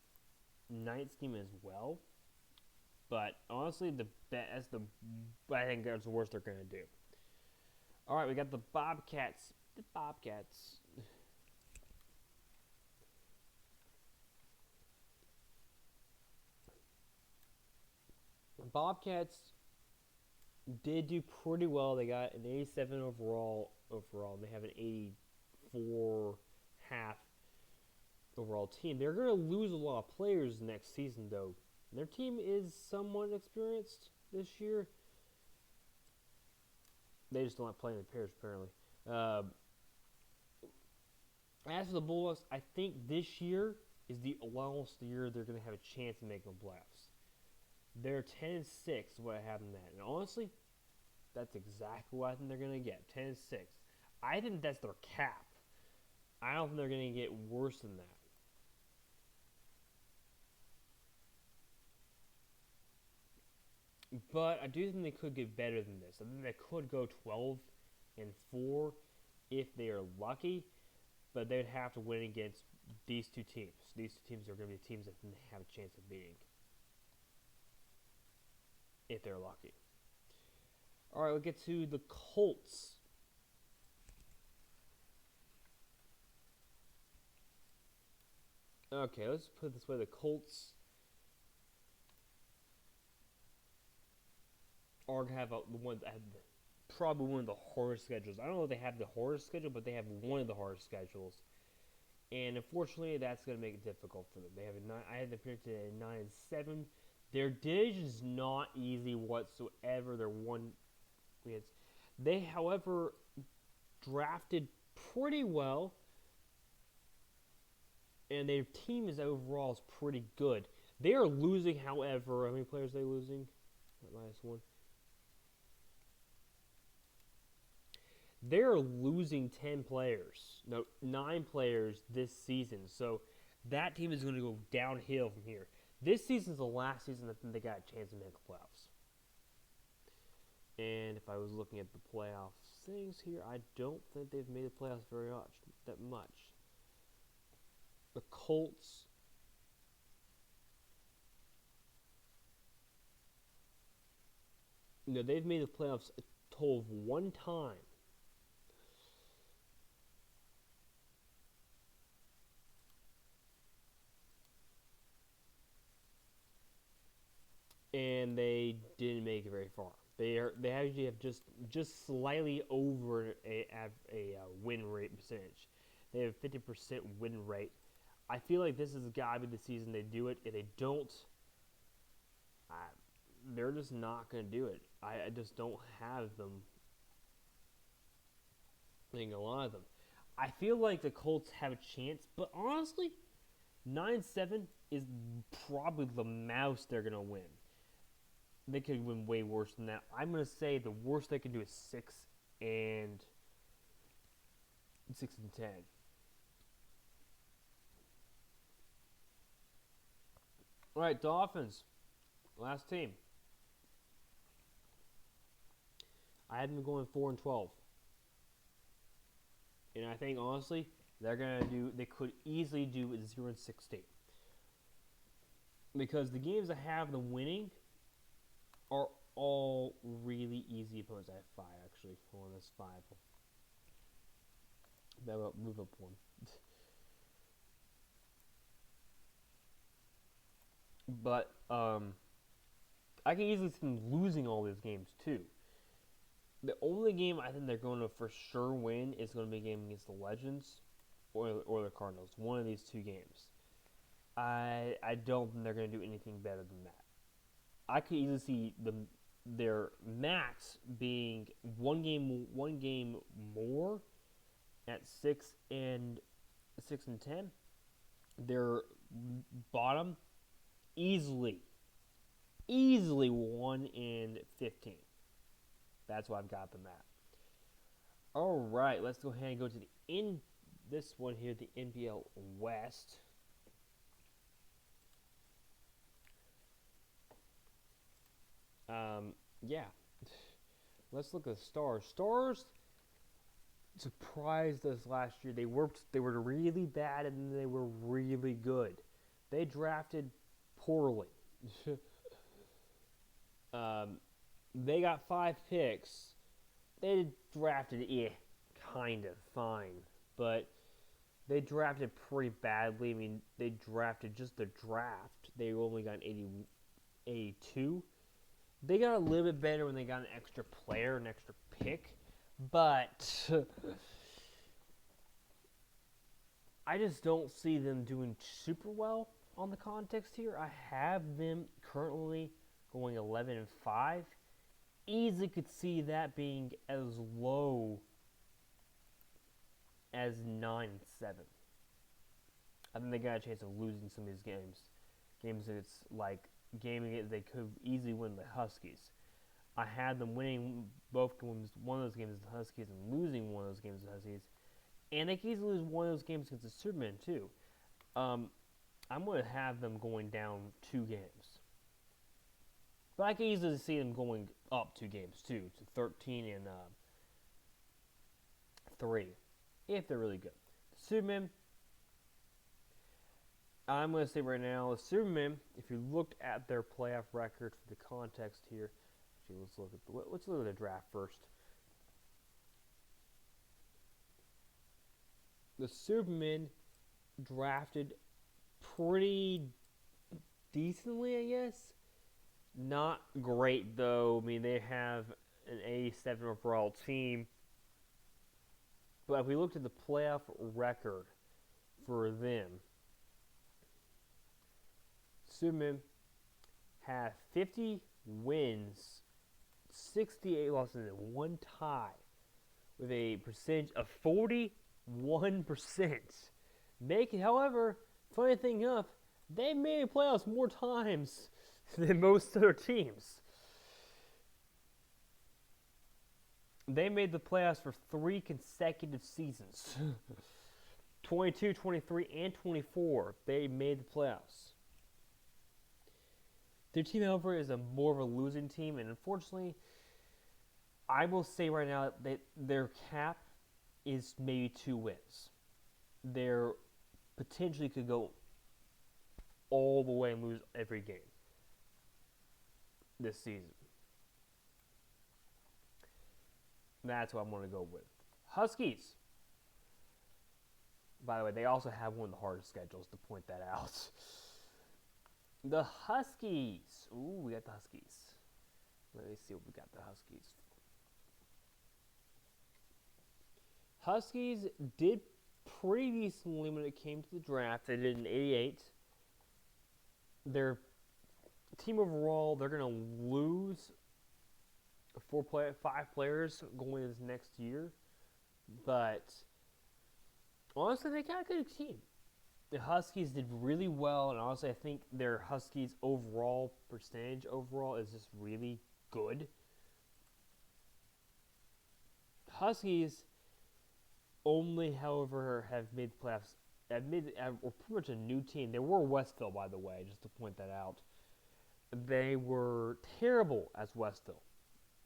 Knights game as well. But honestly, I think that's the worst they're going to do. All right, we got the Bobcats. The Bobcats. Bobcats did do pretty well. They got an 87 overall. They have an 84 half overall team. They're going to lose a lot of players next season, though. Their team is somewhat experienced this year. They just don't like playing the pairs, apparently. As for the Bulldogs, I think this year is the last year they're going to have a chance of making the playoffs. They're 10-6 is what I have them at. And honestly, that's exactly what I think they're going to get. 10-6. I think that's their cap. I don't think they're going to get worse than that. But I do think they could get better than this. I think they could go 12-4 if they are lucky. But they'd have to win against these 2 teams. These 2 teams are going to be teams that have a chance of beating, if they're lucky. All right, we'll get to the Colts. Okay, let's put it this way. The Colts are going to have probably one of the hardest schedules. I don't know if they have the hardest schedule, but they have one of the hardest schedules. And unfortunately, that's going to make it difficult for them. I had them predicted at 9-7. Their division is not easy whatsoever. They, however, drafted pretty well, and their team overall is pretty good. They are losing, however, how many players are they losing? That last one. They're losing 10 players. No, 9 players this season. So that team is going to go downhill from here. This season is the last season that they got a chance to make the playoffs. And if I was looking at the playoff things here, I don't think they've made the playoffs that much. The Colts. They've made the playoffs a total of 1 time. and they didn't make it very far. They actually have just slightly over a win rate percentage. They have 50% win rate. I feel like this is gotta be the season they do it. If they don't, they're just not gonna do it. I just don't have them. I think a lot of them. I feel like the Colts have a chance, but honestly, 9-7 is probably the mouse they're gonna win. They could win way worse than that. I'm gonna say the worst they can do is 6-10. All right, Dolphins, last team. I had them going 4-12, and I think honestly they're gonna do. They could easily do 0-16 because the games I have them winning are all really easy opponents. I have 5 actually. Hold on, that's 5. That'll move up 1. But I can easily see them losing all these games too. The only game I think they're going to for sure win is going to be a game against the Legends or the Cardinals. One of these 2 games. I don't think they're going to do anything better than that. I could easily see their max being one game more at 6-10. Their bottom easily 1-15. That's what I've got them at. All right, let's go ahead and go to this one here, the NBL West. Yeah. Let's look at the Stars. Stars surprised us last year. They were really bad and then they were really good. They drafted poorly. They got 5 picks. They drafted kind of fine, but they drafted pretty badly. I mean, they drafted just the draft. They only got 82. They got a little bit better when they got an extra player, an extra pick, but I just don't see them doing super well on the context here. I have them currently going 11-5. Easily could see that being as low as 9-7. I think they got a chance of losing some of these games. Games that it's like they could easily win the Huskies. I had them winning both games, one of those games against the Huskies and losing one of those games against the Huskies. And they could easily lose one of those games against the Superman too. I'm going to have them going down 2 games. But I can easily see them going up 2 games too, to 13-3, if they're really good. The Superman, I'm going to say right now, the Superman, if you looked at their playoff record for the context here, actually let's look at the draft first. The Superman drafted pretty decently, I guess. Not great though. I mean, they have an 87 overall team. But if we looked at the playoff record for them, Superman had 50 wins, 68 losses, and 1 tie, with a percentage of 41%. However, funny thing enough, they made the playoffs more times than most other teams. They made the playoffs for 3 consecutive seasons. 22, 23, and 24. They made the playoffs. Their team, however, is more of a losing team, and unfortunately, I will say right now that their cap is maybe 2 wins. They potentially could go all the way and lose every game this season. That's what I'm going to go with. Huskies. By the way, they also have one of the hardest schedules, to point that out. The Huskies. Ooh, we got the Huskies. Let me see what we got the Huskies. Huskies did pretty decently when it came to the draft. They did an 88. Their team overall, they're going to lose 5 players going into next year. But honestly, they got a good team. The Huskies did really well, and honestly, I think their Huskies overall percentage overall is just really good. Huskies only, however, have made the playoffs. Were pretty much a new team. They were Westville, by the way, just to point that out. They were terrible as Westville,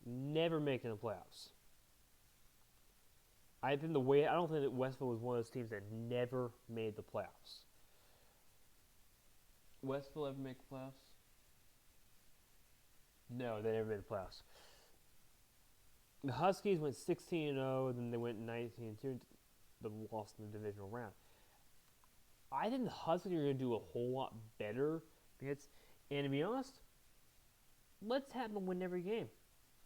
never making the playoffs. I don't think that Westville was one of those teams that never made the playoffs. Westville ever make the playoffs? No, they never made the playoffs. The Huskies went 16-0, then they went 19-2, but lost in the divisional round. I think the Huskies are going to do a whole lot better. And to be honest, let's have them win every game.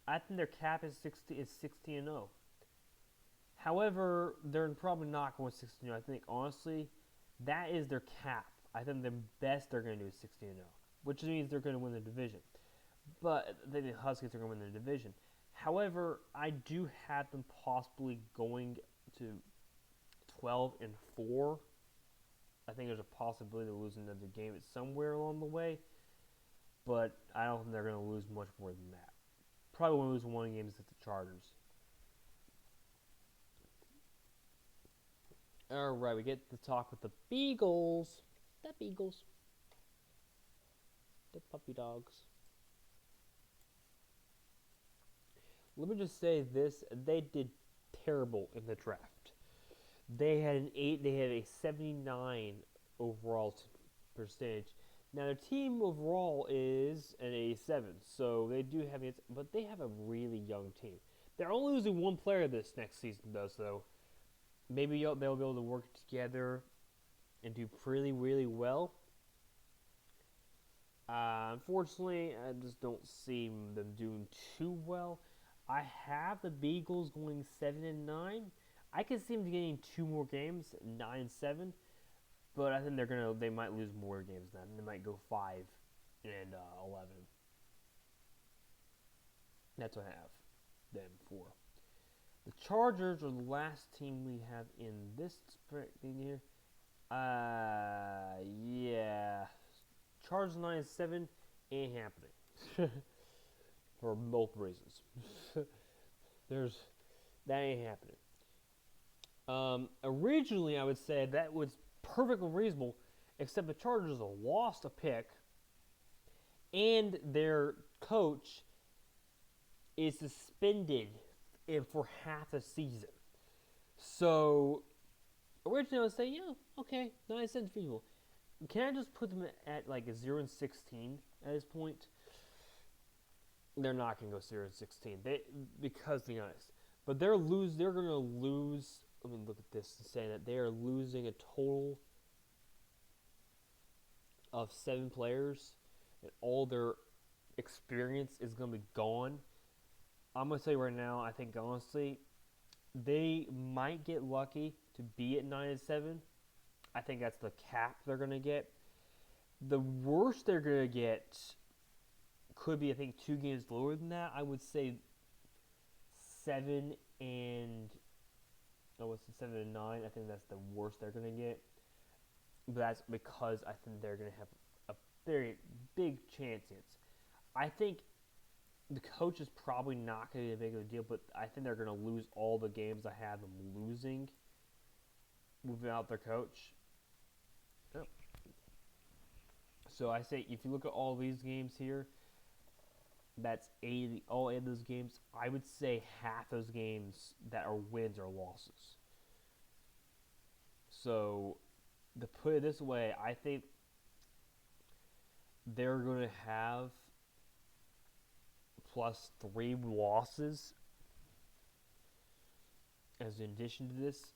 I think their cap is 16-0. However, they're probably not going 16-0. I think, honestly, that is their cap. I think the best they're going to do is 16-0, which means they're going to win the division. But I think the Huskies are going to win the division. However, I do have them possibly going to 12-4. I think there's a possibility of losing another game somewhere along the way, but I don't think they're going to lose much more than that. Probably going to lose one game against the Chargers. All right, we get to talk with the Beagles. The Beagles. The puppy dogs. Let me just say this: they did terrible in the draft. They had a 79 overall percentage. Now their team overall is an 87, so they do have it, but they have a really young team. They're only losing one player this next season, though, so maybe they'll be able to work together and do really, really well. Unfortunately, I just don't see them doing too well. I have the Beagles going 7-9. I can see them getting 2 more games, 9-7, but I think they might lose more games than that. They might go 5-11. That's what I have them for. The Chargers are the last team we have in this thing here. Yeah. Chargers 9-7 ain't happening. For multiple reasons. That ain't happening. Originally, I would say that was perfectly reasonable, except the Chargers lost a pick, and their coach is suspended for half a season. So, originally, I would say, okay, 9 cents feasible. Can I just put them at like a 0-16 at this point? They're not going to go 0-16. Because, to be honest. But they're going to lose. Let me look at this and say that they are losing a total of 7 players, and all their experience is going to be gone. I'm going to tell you right now, I think honestly, they might get lucky to be at 9-7. I think that's the cap they're going to get. The worst they're going to get could be, I think, 2 games lower than that. I would say 7-9. I think that's the worst they're going to get. But that's because I think they're going to have a very big chance. I think the coach is probably not going to make a deal, but I think they're going to lose all the games I have them losing without their coach. Oh. So I say, if you look at all these games here, that's all 8 of those games. I would say half those games that are wins or losses. So, to put it this way, I think they're going to have plus 3 losses as in addition to this.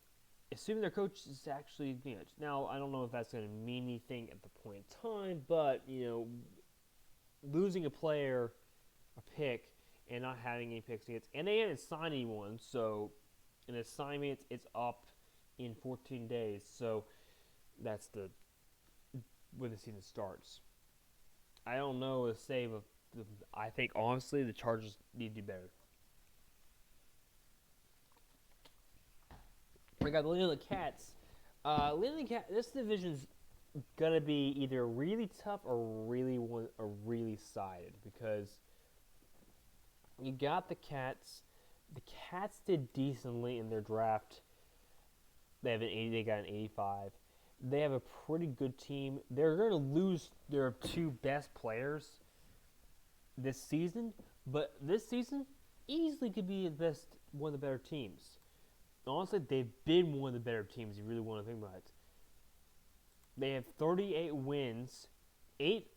assuming their coach is actually good. Now, I don't know if that's going to mean anything at the point in time, but, losing a player, a pick, and not having any picks against, and they haven't signed anyone, so an assignment it's up in 14 days, so that's when the season starts. I don't know what to say, but I think honestly the Chargers need to do better. We got the Leland Cats. This division's gonna be either really tough or really sided because you got the Cats. The Cats did decently in their draft. They got an 85. They have a pretty good team. They're going to lose their two best players this season, but this season easily could be one of the better teams. Honestly, they've been one of the better teams. You really want to think about it. They have 38 wins, 8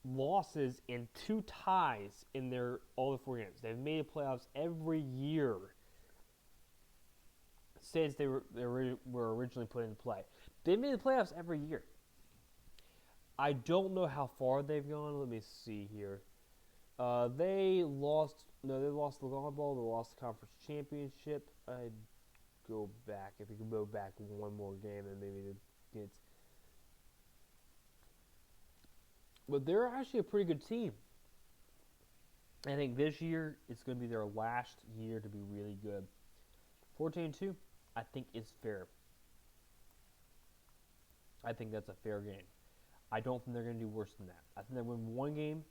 losses, and 2 ties in all the 4 games. They've made the playoffs every year since they were originally put into play. They've made the playoffs every year. I don't know how far they've gone. Let me see here. They lost the Lawn Bowl. They lost the conference championship. I'd go back. If you could go back one more game, then maybe it's. But they're actually a pretty good team. I think this year it's going to be their last year to be really good. 14-2, I think is fair. I think that's a fair game. I don't think they're going to do worse than that. I think they win one game.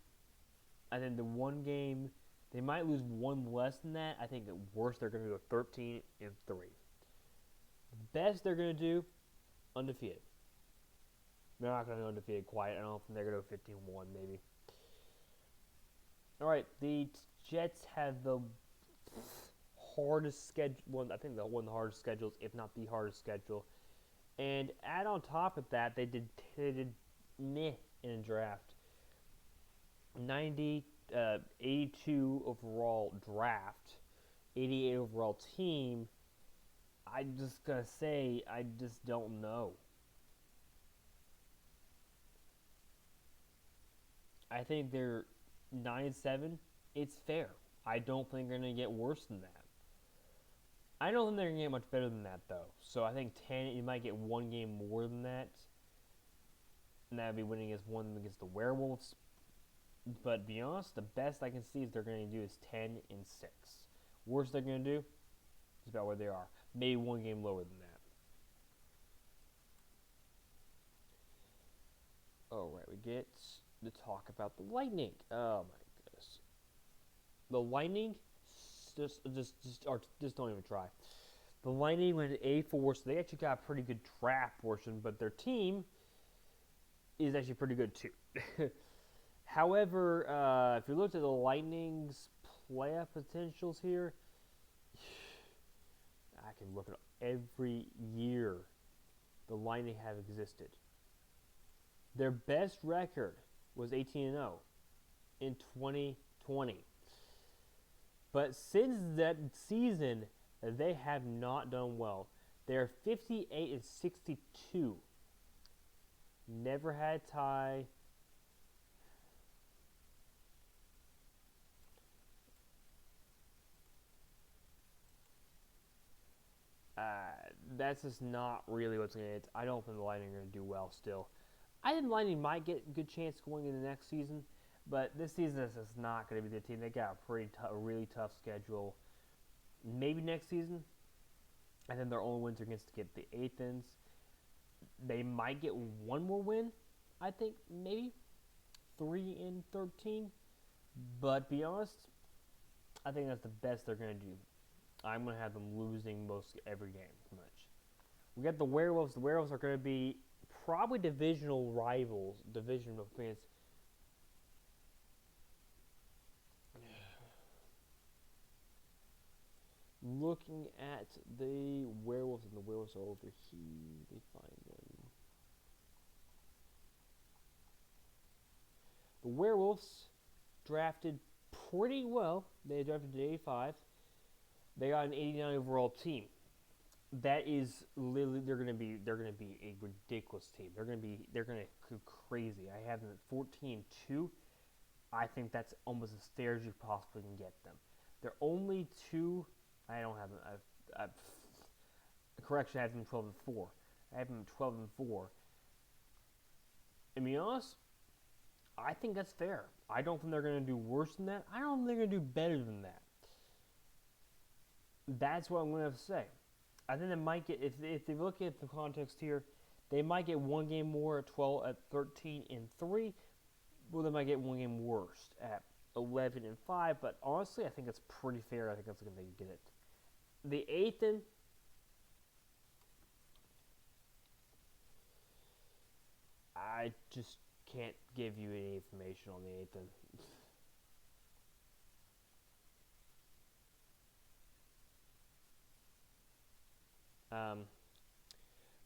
I think the one game, they might lose one less than that. I think at worst they're going to go 13-3. The best they're going to do, undefeated. They're not going to go undefeated quite. I don't think they're going to go 15-1 maybe. All right, the Jets have the hardest schedule. One of the hardest schedules, if not the hardest schedule. And add on top of that, they did meh in a draft. 82 overall draft, 88 overall team. I just gotta say, I just don't know. I think they're 9-7. It's fair. I don't think they're gonna get worse than that. I don't think they're going to get much better than that, though. So I think 10, you might get one game more than that. And that would be winning against the Werewolves. But to be honest, the best I can see is they're going to do is 10-6. Worst they're going to do is about where they are. Maybe one game lower than that. All right, we get to talk about the Lightning. Oh, my goodness. The Lightning... Just don't even try. The Lightning went to A4, so they actually got a pretty good draft portion, but their team is actually pretty good too. However, if you looked at the Lightning's playoff potentials here, I can look at every year the Lightning have existed. Their best record was 18-0 in 2020. But since that season, they have not done well. They're 58-62. Never had a tie. That's just not really what's going to. I don't think the Lightning are going to do well still. I think the Lightning might get a good chance going into next season, but this season is just not going to be the team. They got a really tough schedule. Maybe next season, I think their only wins are against to get the Athens. They might get one more win. I think maybe 3-13. But to be honest, I think that's the best they're going to do. I'm going to have them losing most every game, pretty much. We got the Werewolves. The Werewolves are going to be probably divisional rivals, divisional fans. Looking at the Werewolves, and the Werewolves are over here. Let me find them. The Werewolves drafted pretty well. They drafted to 85. They got an 89 overall team. that is literally they're gonna be a ridiculous team. They're gonna go crazy. I have them at 14-2. I think that's almost as fair as you possibly can get them. They're only two. I don't have them. Correction. I have them 12-4. I have them 12-4. To be honest, I think that's fair. I don't think they're going to do worse than that. I don't think they're going to do better than that. That's what I'm going to have to say. I think they might get, if they look at the context here, they might get one game more at 13-3. Well, they might get one game worse at 11-5. But honestly, I think it's pretty fair. I think that's going to get it. The Ethan, I just can't give you any information on the Ethan.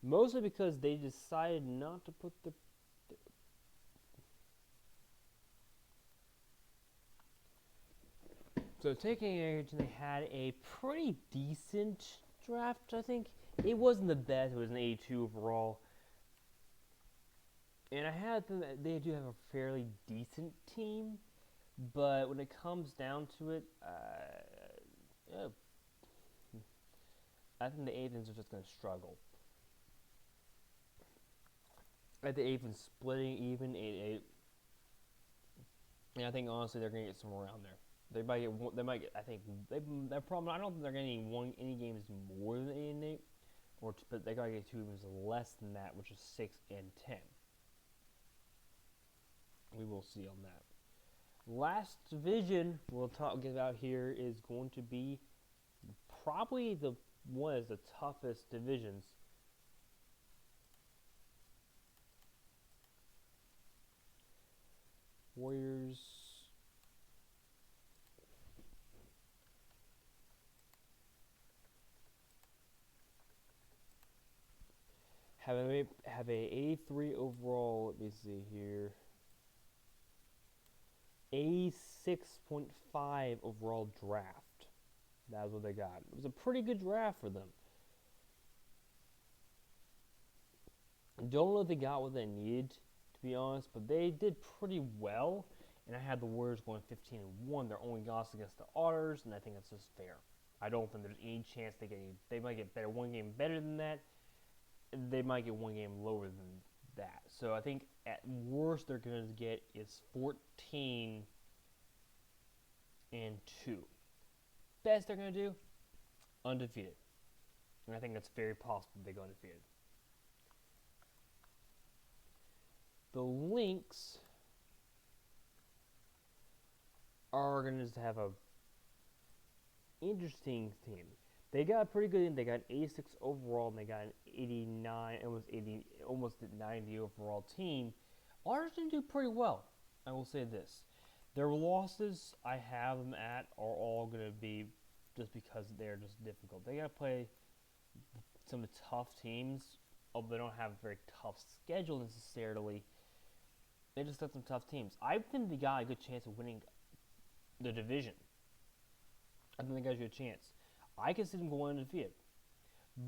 Mostly because they decided not to put the. So taking average, they had a pretty decent draft. I think it wasn't the best. It was an 82 overall, and I had them. They do have a fairly decent team, but when it comes down to it, I think the Athens are just going to struggle. I think the Athens splitting even 8-8, and I think honestly they're going to get somewhere around there. They might get. They might get. I think their problem. I don't think they're getting any games more than 8-8, but they gotta get 2 games less than that, which is 6-10. We will see on that. Last division we'll talk about here is going to be probably the one of the toughest divisions. Warriors. Have a 83 overall. Let me see here. 86.5 overall draft. That's what they got. It was a pretty good draft for them. Don't know if they got what they needed, to be honest, but they did pretty well. And I had the Warriors going 15-1. Their only loss against the Otters, and I think that's just fair. I don't think there's any chance they might get better, one game better than that. They might get one game lower than that. So I think at worst they're going to get is 14-2. Best they're going to do, undefeated. And I think that's very possible they go undefeated. The Lynx are going to have a interesting team. They got a pretty good. They got an 86 overall, and they got an 89, almost a 90 overall team. Ours didn't do pretty well. I will say this: their losses I have them at are all going to be just because they're just difficult. They got to play some tough teams. Although they don't have a very tough schedule necessarily, they just have some tough teams. I think they got a good chance of winning the division. I think they got a good chance. I can see them going undefeated.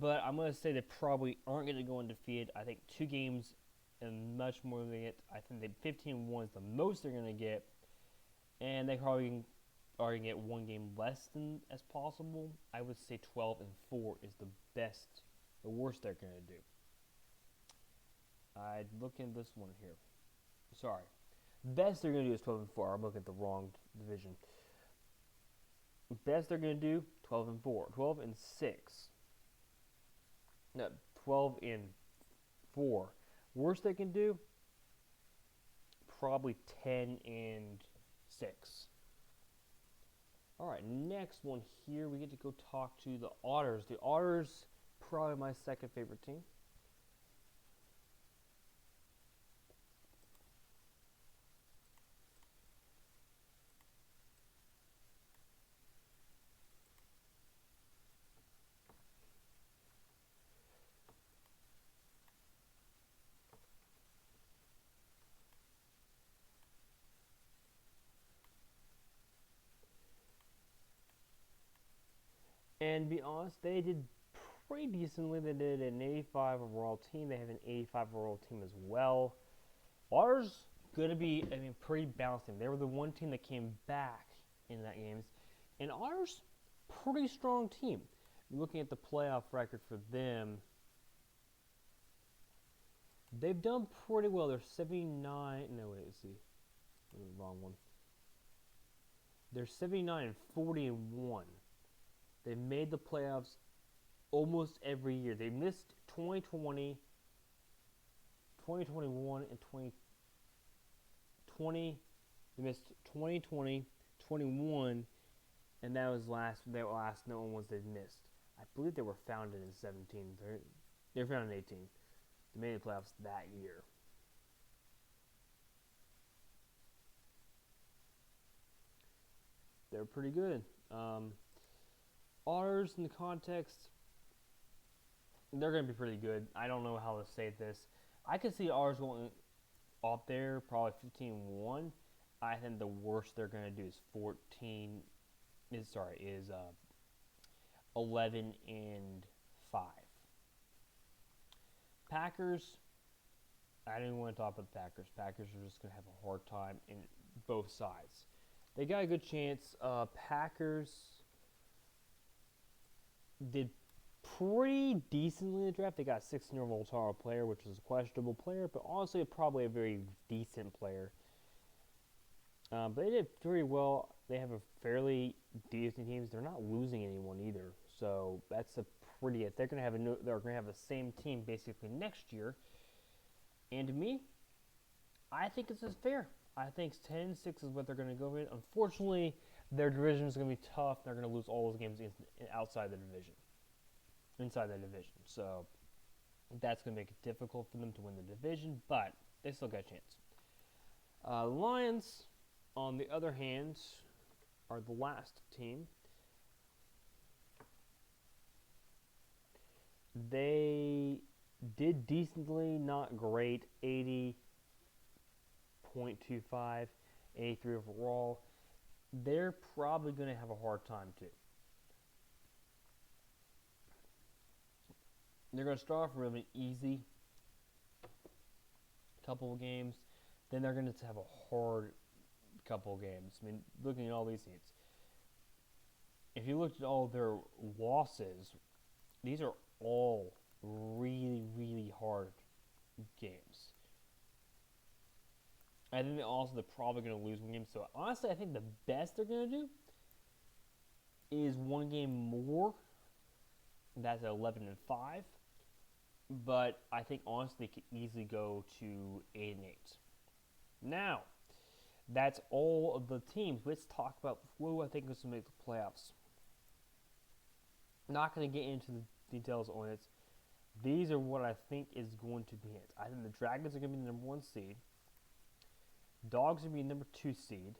But I'm going to say they probably aren't going to go undefeated. I think 2 games and much more than they get. I think that 15-1 is the most they're going to get. And they probably are going to get 1 game less than as possible. I would say 12-4 is the worst they're going to do. I'd look in this one here. Sorry. Best they're going to do is 12-4. I'm looking at the wrong division. Best they're going to do, 12-4. 12-6. No, 12-4. Worst they can do, probably 10-6. Alright, next one here, we get to go talk to the Otters. The Otters, probably my second favorite team. And to be honest, they did pretty decently. They did an 85 overall team. They have an 85 overall team as well. Ours going to be, pretty balanced. They were the one team that came back in that games. And ours, pretty strong team. Looking at the playoff record for them, they've done pretty well. They're 79. No, wait, let's see. The wrong one. They're 79 and 40-1. They've made the playoffs almost every year. They missed 2020, 2021, and 2020. They missed 2020, 21, and that was their last known ones they've missed. I believe they were founded in 17. They were founded in 18. They made the playoffs that year. They're pretty good. Ours, in the context, they're going to be pretty good. I don't know how to say this. I could see ours going up there, probably 15-1. I think the worst they're going to do is 11-5. Packers, I don't even want to talk about the Packers. Packers are just going to have a hard time in both sides. They got a good chance. Packers did pretty decently in the draft. They got a 16-year-old Voltaro player, which is a questionable player, but honestly probably a very decent player. But they did pretty well. They have a fairly decent team. They're not losing anyone either, so that's a pretty. They're gonna have the same team basically next year. And to me, I think it's as fair. I think 10-6 is what they're gonna go with. Unfortunately, their division is gonna be tough. They're gonna lose all those games outside the division, inside the division. So that's gonna make it difficult for them to win the division, but they still got a chance. Lions, on the other hand, are the last team. They did decently, not great, 80.25, 83 overall. They're probably going to have a hard time too. They're going to start off really easy, couple of games. Then they're going to have a hard couple of games. I mean, looking at all these teams, if you looked at all their losses, these are all really, really hard games. I think they're probably going to lose one game. So honestly, I think the best they're going to do is one game more. That's 11-5. But I think honestly, they could easily go to 8-8. Now, that's all of the teams. Let's talk about who I think is going to make the playoffs. I'm not going to get into the details on it. These are what I think is going to be it. I think the Dragons are going to be the number 1 seed. Dogs are going to be number 2 seed.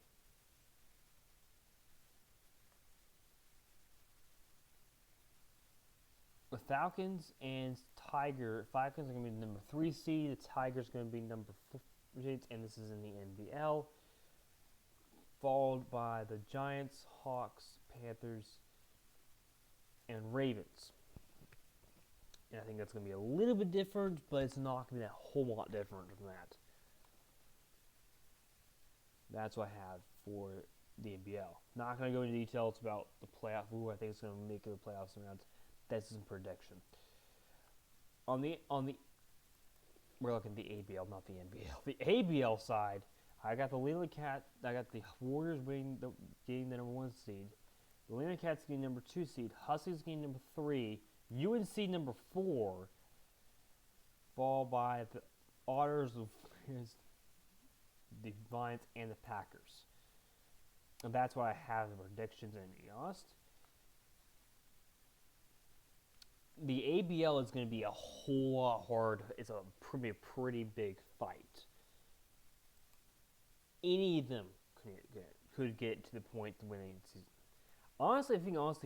The Falcons and Falcons are going to be the number 3 seed. The Tigers are going to be number 4 seed, and this is in the NBL. Followed by the Giants, Hawks, Panthers, and Ravens. And I think that's going to be a little bit different, but it's not going to be a whole lot different from that. That's what I have for the NBL. Not going to go into details about the playoff, who I think is going to make the playoffs around. That's some prediction. We're looking at the ABL, not the NBL. The ABL side, I got the Warriors getting the number 1 seed. The Leland Cats getting number 2 seed. Huskies getting number 3. UNC number 4. Followed by the Otters, the Giants, and the Packers. And that's why I have the predictions. And to be honest, the ABL is going to be a whole lot hard. It's a pretty big fight. Any of them could get to the point to winning the season. Honestly,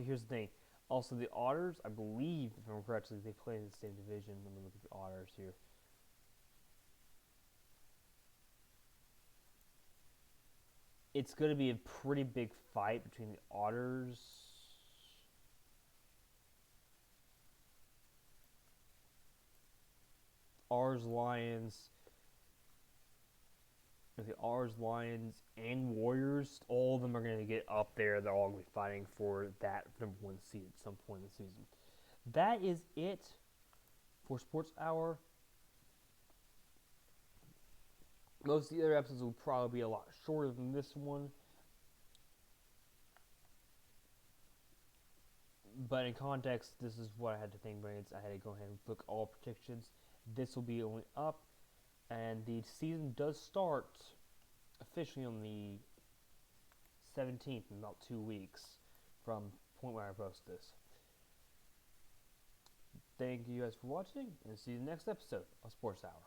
here's the thing. Also, the Otters, I believe, if I'm correct, they play in the same division. Let me look at the Otters here. It's going to be a pretty big fight between the Otters R's Lions, and Warriors, all of them are going to get up there. They're all going to be fighting for that number 1 seed at some point in the season. That is it for Sports Hour. Most of the other episodes will probably be a lot shorter than this one. But in context, this is what I had to think about. I had to go ahead and look all predictions. This will be only up. And the season does start officially on the 17th in about 2 weeks from the point where I post this. Thank you guys for watching, and see you in the next episode of Sports Hour.